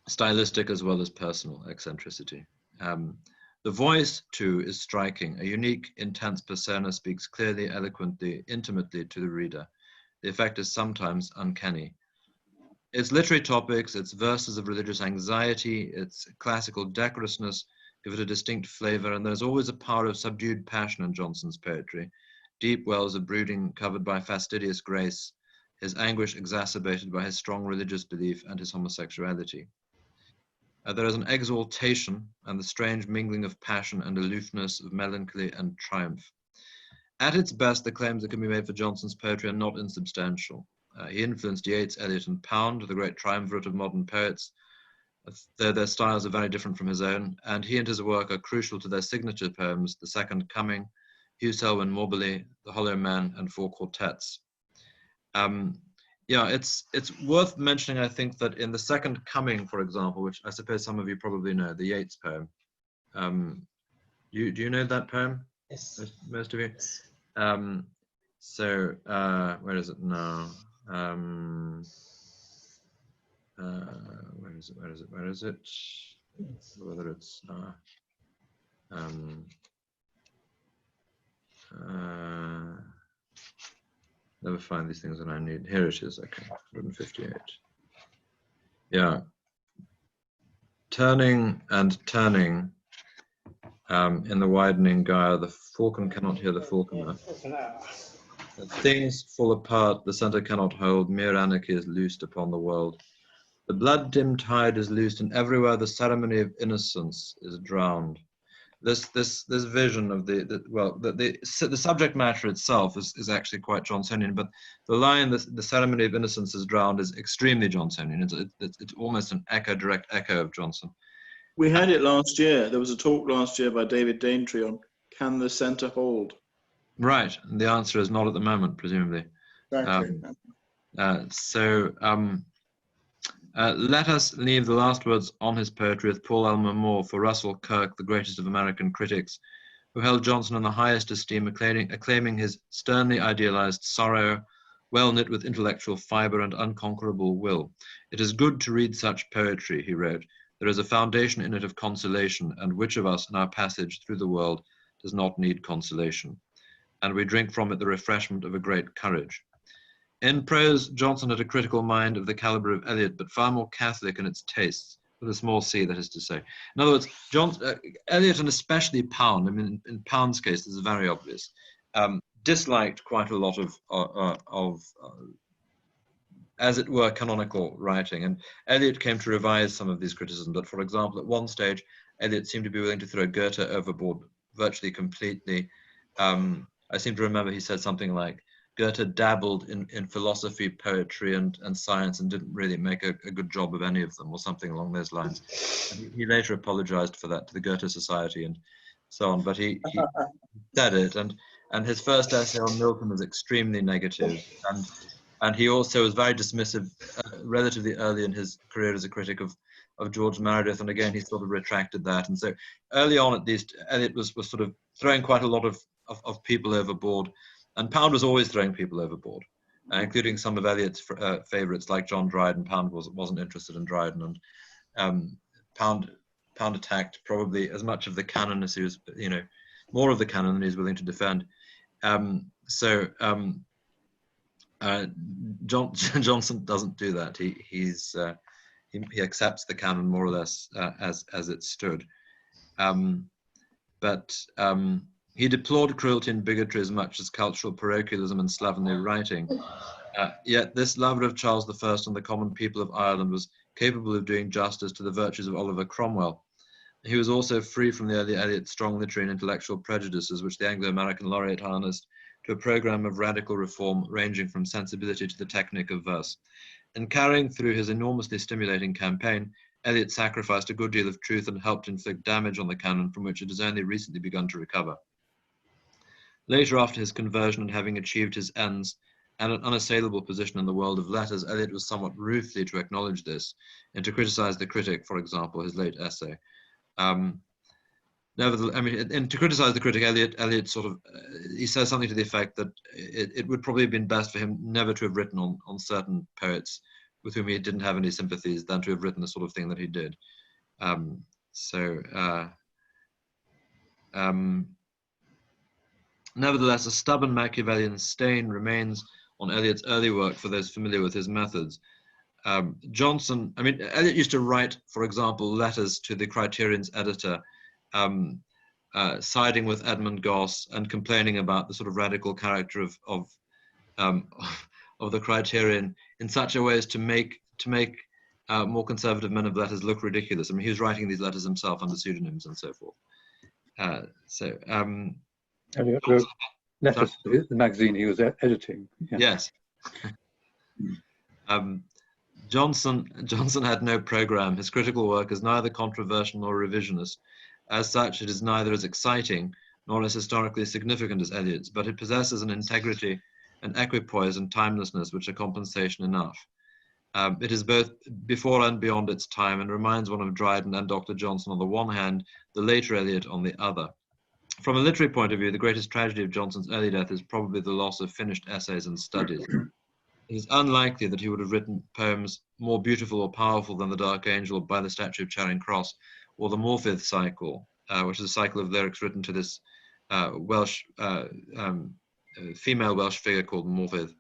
Stylistic as well as personal eccentricity. The voice, too, is striking. A unique, intense persona speaks clearly, eloquently, intimately to the reader. The effect is sometimes uncanny. Its literary topics, its verses of religious anxiety, its classical decorousness give it a distinct flavor, and there's always a power of subdued passion in Johnson's poetry. Deep wells of brooding covered by fastidious grace, his anguish exacerbated by his strong religious belief and his homosexuality. There is an exaltation and the strange mingling of passion and aloofness, of melancholy and triumph. At its best, the claims that can be made for Johnson's poetry are not insubstantial. He influenced Yeats, Eliot, and Pound, the great triumvirate of modern poets. Their styles are very different from his own, and he and his work are crucial to their signature poems, The Second Coming, Hugh Selwyn Morbely, The Hollow Man, and Four Quartets. Yeah, it's worth mentioning, I think, that in The Second Coming, for example, which I suppose some of you probably know, the Yeats poem. Do you know that poem?
Yes.
Most of you? So, where is it now? Where is it? Whether it's never find these things when I need. Here it is. Okay, 158. Yeah. Turning and turning in the widening gyre, the falcon cannot hear the falconer. Things fall apart, the center cannot hold, mere anarchy is loosed upon the world. The blood-dimmed tide is loosed, and everywhere the ceremony of innocence is drowned. This vision of the subject matter itself is actually quite Johnsonian, but the line the ceremony of innocence is drowned is extremely Johnsonian. It's almost an direct echo of Johnson.
We had it last year. There was a talk last year by David Daintree on Can the Centre Hold?
Right, and the answer is not at the moment, presumably.
Exactly.
Let us leave the last words on his poetry with Paul Elmer More for Russell Kirk, the greatest of American critics, who held Johnson in the highest esteem, acclaiming his sternly idealized sorrow, well knit with intellectual fiber and unconquerable will. It is good to read such poetry, he wrote, There is a foundation in it of consolation, and which of us in our passage through the world does not need consolation? And we drink from it the refreshment of a great courage. In prose, Johnson had a critical mind of the caliber of Eliot, but far more catholic in its tastes, with a small c, that is to say. In other words, Eliot, and especially Pound, I mean, in Pound's case, this is very obvious, disliked quite a lot of as it were, canonical writing. And Eliot came to revise some of these criticisms. But for example, at one stage, Eliot seemed to be willing to throw Goethe overboard virtually completely. I seem to remember he said something like, Goethe dabbled in philosophy, poetry, and science, and didn't really make a good job of any of them, or something along those lines. And he later apologized for that to the Goethe Society and so on. But he said it, and his first essay on Milton was extremely negative, and he also was very dismissive relatively early in his career as a critic of George Meredith, and again he sort of retracted that. And so early on, at least, Eliot was sort of throwing quite a lot of people overboard, and Pound was always throwing people overboard, including some of Eliot's favourites like John Dryden. Pound wasn't interested in Dryden, and Pound attacked probably as much of the canon as he was, more of the canon than he was willing to defend. Johnson doesn't do that. He accepts the canon more or less as it stood, but he deplored cruelty and bigotry as much as cultural parochialism and slovenly writing. Yet this lover of Charles I and the common people of Ireland was capable of doing justice to the virtues of Oliver Cromwell. He was also free from the early Eliot's strong literary and intellectual prejudices, which the Anglo-American laureate harnessed to a program of radical reform ranging from sensibility to the technique of verse. In carrying through his enormously stimulating campaign, Eliot sacrificed a good deal of truth and helped inflict damage on the canon from which it has only recently begun to recover. Later, after his conversion and having achieved his ends and an unassailable position in the world of letters, Eliot was somewhat ruefully to acknowledge this and to criticize the critic, for example, his late essay. Nevertheless, I mean, and to criticize the critic, Eliot sort of, he says something to the effect that it would probably have been best for him never to have written on certain poets with whom he didn't have any sympathies than to have written the sort of thing that he did. Nevertheless, a stubborn Machiavellian stain remains on Eliot's early work for those familiar with his methods. Johnson, I mean, Eliot used to write, for example, letters to the Criterion's editor, siding with Edmund Gosse and complaining about the sort of radical character of the Criterion in such a way as to make more conservative men of letters look ridiculous. I mean, he was writing these letters himself under pseudonyms and so forth.
Eliot wrote letters to the magazine he was editing. Yeah.
Yes. Johnson had no program. His critical work is neither controversial nor revisionist. As such, it is neither as exciting nor as historically significant as Eliot's, but it possesses an integrity, an equipoise and timelessness which are compensation enough. It is both before and beyond its time and reminds one of Dryden and Dr. Johnson on the one hand, the later Eliot on the other. From a literary point of view, the greatest tragedy of Johnson's early death is probably the loss of finished essays and studies. It is unlikely that he would have written poems more beautiful or powerful than The Dark Angel, By the Statue of Charing Cross, or the Morpeth cycle, which is a cycle of lyrics written to this female Welsh figure called Morpeth.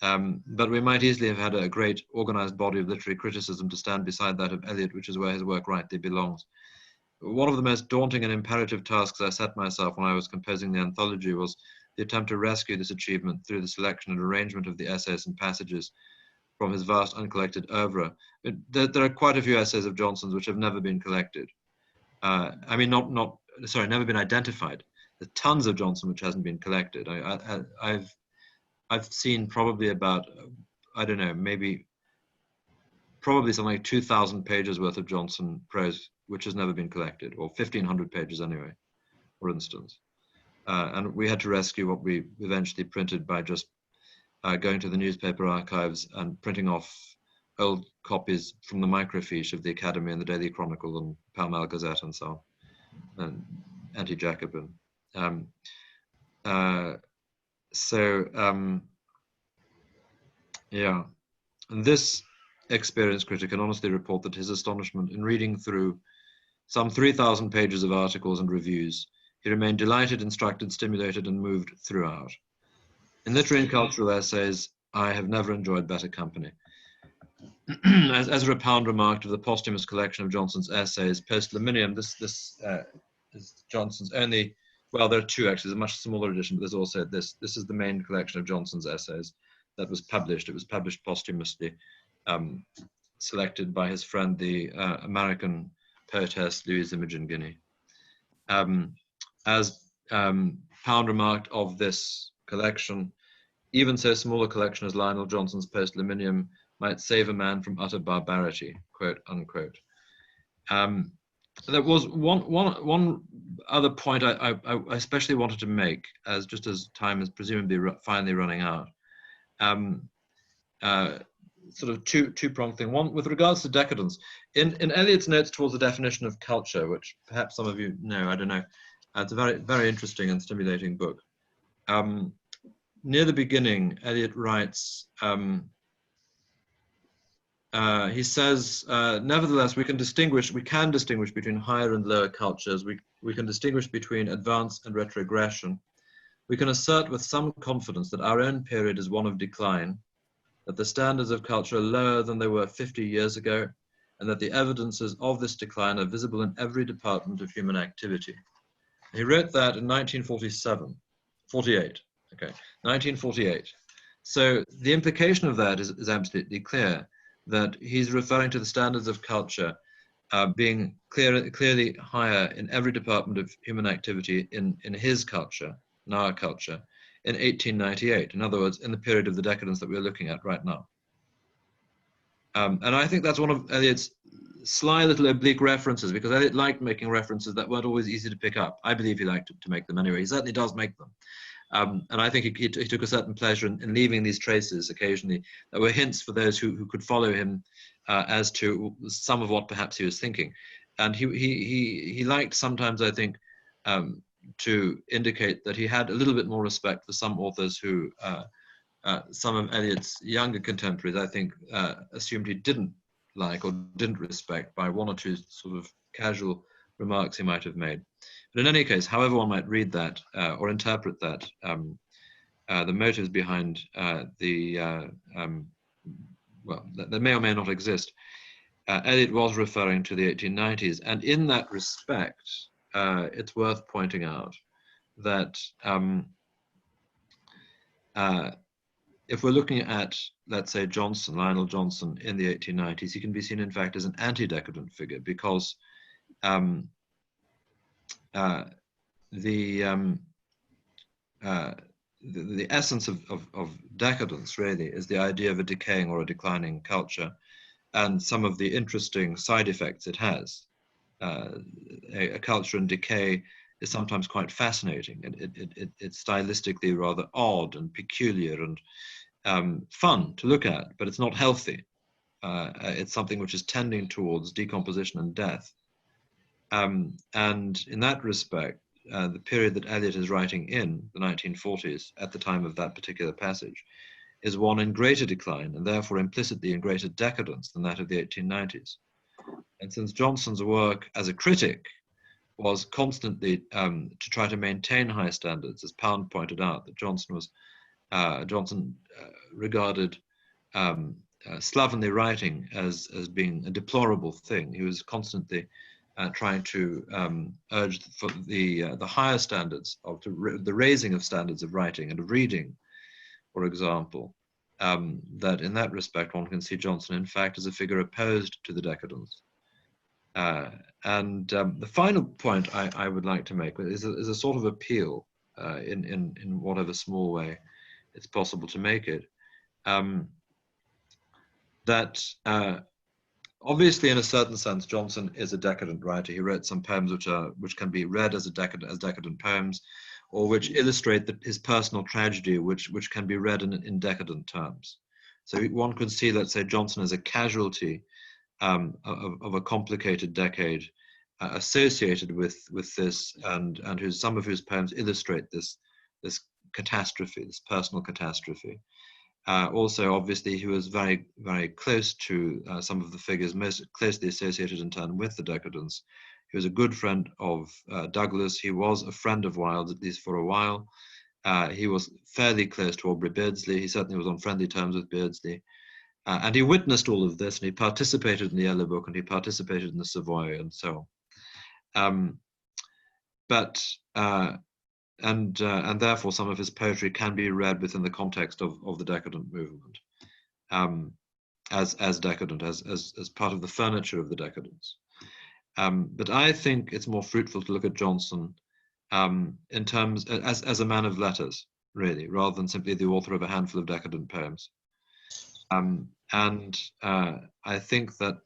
But we might easily have had a great organized body of literary criticism to stand beside that of Eliot, which is where his work rightly belongs. One of the most daunting and imperative tasks I set myself when I was composing the anthology was the attempt to rescue this achievement through the selection and arrangement of the essays and passages from his vast uncollected oeuvre. There are quite a few essays of Johnson's which have never been collected. I mean, never been identified. There's tons of Johnson which hasn't been collected. I've seen probably about, I don't know, probably something like 2,000 pages worth of Johnson prose which has never been collected, or 1,500 pages anyway, for instance. And we had to rescue what we eventually printed by just going to the newspaper archives and printing off old copies from the microfiche of the Academy and the Daily Chronicle and Pall Mall Gazette and so on, and Anti-Jacobin. Yeah, and this experienced critic can honestly report that his astonishment in reading through some 3,000 pages of articles and reviews, he remained delighted, instructed, stimulated, and moved throughout. In literary and cultural essays, I have never enjoyed better company. As Ezra Pound remarked of the posthumous collection of Johnson's essays, Post Laminium, this is Johnson's only, well, there are two actually, there's a much smaller edition, but there's also this. This is the main collection of Johnson's essays that was published. It was published posthumously, selected by his friend, the American poetess Louise Imogen Guiney. As Pound remarked of this collection, even so small a collection as Lionel Johnson's Post Laminium might save a man from utter barbarity, quote unquote. There was one other point I especially wanted to make, as just as time is presumably finally running out. Sort of two-pronged thing. One, with regards to decadence, in Eliot's notes towards the definition of culture, which perhaps some of you know, I don't know, it's a very, very interesting and stimulating book. Near the beginning, Eliot writes, he says, nevertheless, we can distinguish between higher and lower cultures. We can distinguish between advance and retrogression. We can assert with some confidence that our own period is one of decline, that the standards of culture are lower than they were 50 years ago, and that the evidences of this decline are visible in every department of human activity. He wrote that in 1948, okay, 1948. So the implication of that is absolutely clear, that he's referring to the standards of culture being clearly higher in every department of human activity in his culture, in our culture, in 1898. In other words, in the period of the decadence that we're looking at right now. And I think that's one of Eliot's sly little oblique references, because Eliot liked making references that weren't always easy to pick up. I believe he liked to make them anyway. He certainly does make them. And I think he took a certain pleasure in leaving these traces occasionally that were hints for those who could follow him as to some of what perhaps he was thinking. And he liked sometimes, I think, to indicate that he had a little bit more respect for some authors who, some of Eliot's younger contemporaries, I think, assumed he didn't like or didn't respect by one or two sort of casual remarks he might have made. But in any case, however one might read that or interpret that, the motives behind well, that may or may not exist, Eliot was referring to the 1890s. And in that respect, it's worth pointing out that if we're looking at, let's say, Lionel Johnson in the 1890s, he can be seen, in fact, as an anti-decadent figure, because the essence of decadence really is the idea of a decaying or a declining culture, and some of the interesting side effects it has. A culture in decay is sometimes quite fascinating. It's stylistically rather odd and peculiar and fun to look at, but it's not healthy. It's something which is tending towards decomposition and death. And in that respect, the period that Eliot is writing in, the 1940s, at the time of that particular passage, is one in greater decline and therefore implicitly in greater decadence than that of the 1890s. And since Johnson's work as a critic was constantly to try to maintain high standards, as Pound pointed out, that Johnson regarded slovenly writing as being a deplorable thing. He was constantly trying to urge for the higher standards of the raising of standards of writing and of reading, for example. That in that respect, one can see Johnson, in fact, as a figure opposed to the decadence. And the final point I would like to make is a sort of appeal in whatever small way it's possible to make it. That obviously, in a certain sense, Johnson is a decadent writer. He wrote some poems which can be read as decadent poems, or which illustrate his personal tragedy, which can be read in decadent terms. So one could see, let's say, Johnson as a casualty of a complicated decade associated with this, and some of whose poems illustrate this catastrophe, this personal catastrophe. Also, obviously, he was very, very close to some of the figures most closely associated in turn with the decadence. He was a good friend of Douglas. He was a friend of Wilde's, at least for a while. He was fairly close to Aubrey Beardsley. He certainly was on friendly terms with Beardsley. And he witnessed all of this, and he participated in the Yellow Book, and he participated in the Savoy, and so on. And therefore some of his poetry can be read within the context of the decadent movement, as decadent, as part of the furniture of the decadence. But I think it's more fruitful to look at Johnson in terms as a man of letters, really, rather than simply the author of a handful of decadent poems. I think that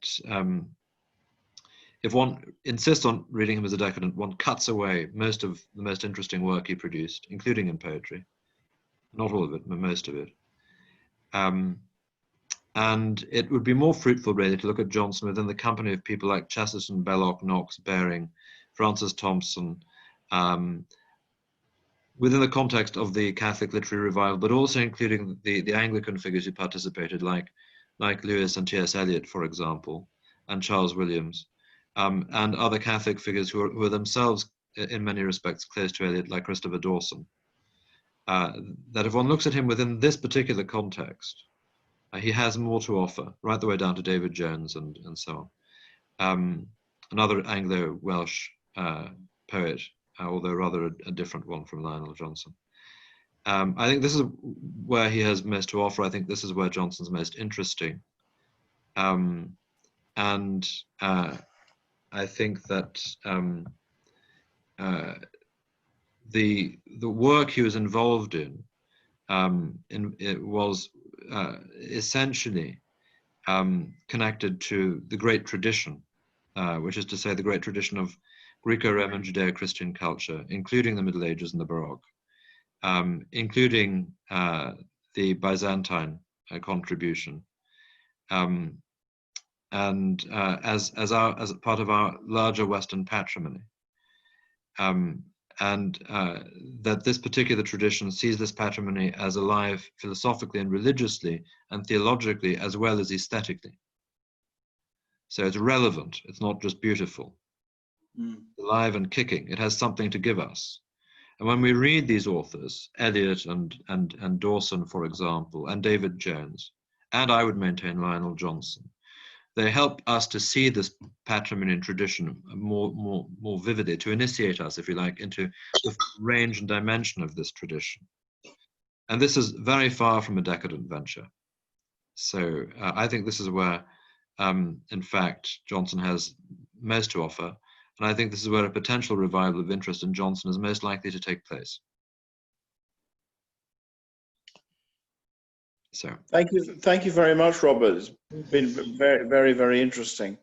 if one insists on reading him as a decadent, one cuts away most of the most interesting work he produced, including in poetry. Not all of it, but most of it. And it would be more fruitful, really, to look at Johnson within the company of people like Chesterton, Belloc, Knox, Baring, Francis Thompson, within the context of the Catholic literary revival, but also including the Anglican figures who participated, like Lewis and T.S. Eliot, for example, and Charles Williams. And other Catholic figures who were themselves, in many respects, close to Eliot, like Christopher Dawson. That if one looks at him within this particular context, he has more to offer, right the way down to David Jones and so on. Another Anglo-Welsh poet, although rather a different one from Lionel Johnson. I think this is where he has most to offer. I think this is where Johnson's most interesting. I think that the work he was involved in it was essentially connected to the great tradition, which is to say the great tradition of Greco-Roman Judeo-Christian culture, including the Middle Ages and the Baroque, including the Byzantine contribution. And as part of our larger Western patrimony, that this particular tradition sees this patrimony as alive philosophically and religiously and theologically as well as aesthetically. So it's relevant. It's not just beautiful. Alive and kicking. It has something to give us. And when we read these authors, Eliot and Dawson, for example, and David Jones, and I would maintain Lionel Johnson, they help us to see this patrimony and tradition more vividly, to initiate us, if you like, into the range and dimension of this tradition. And this is very far from a decadent venture. So I think this is where, in fact, Johnson has most to offer. And I think this is where a potential revival of interest in Johnson is most likely to take place. So
thank you very much, Robert. It's been very, very, very interesting,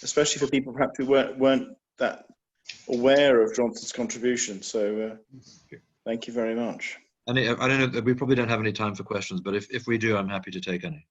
especially for people perhaps who weren't that aware of Johnson's contribution. So thank you very much.
I don't know, we probably don't have any time for questions, but if we do, I'm happy to take any.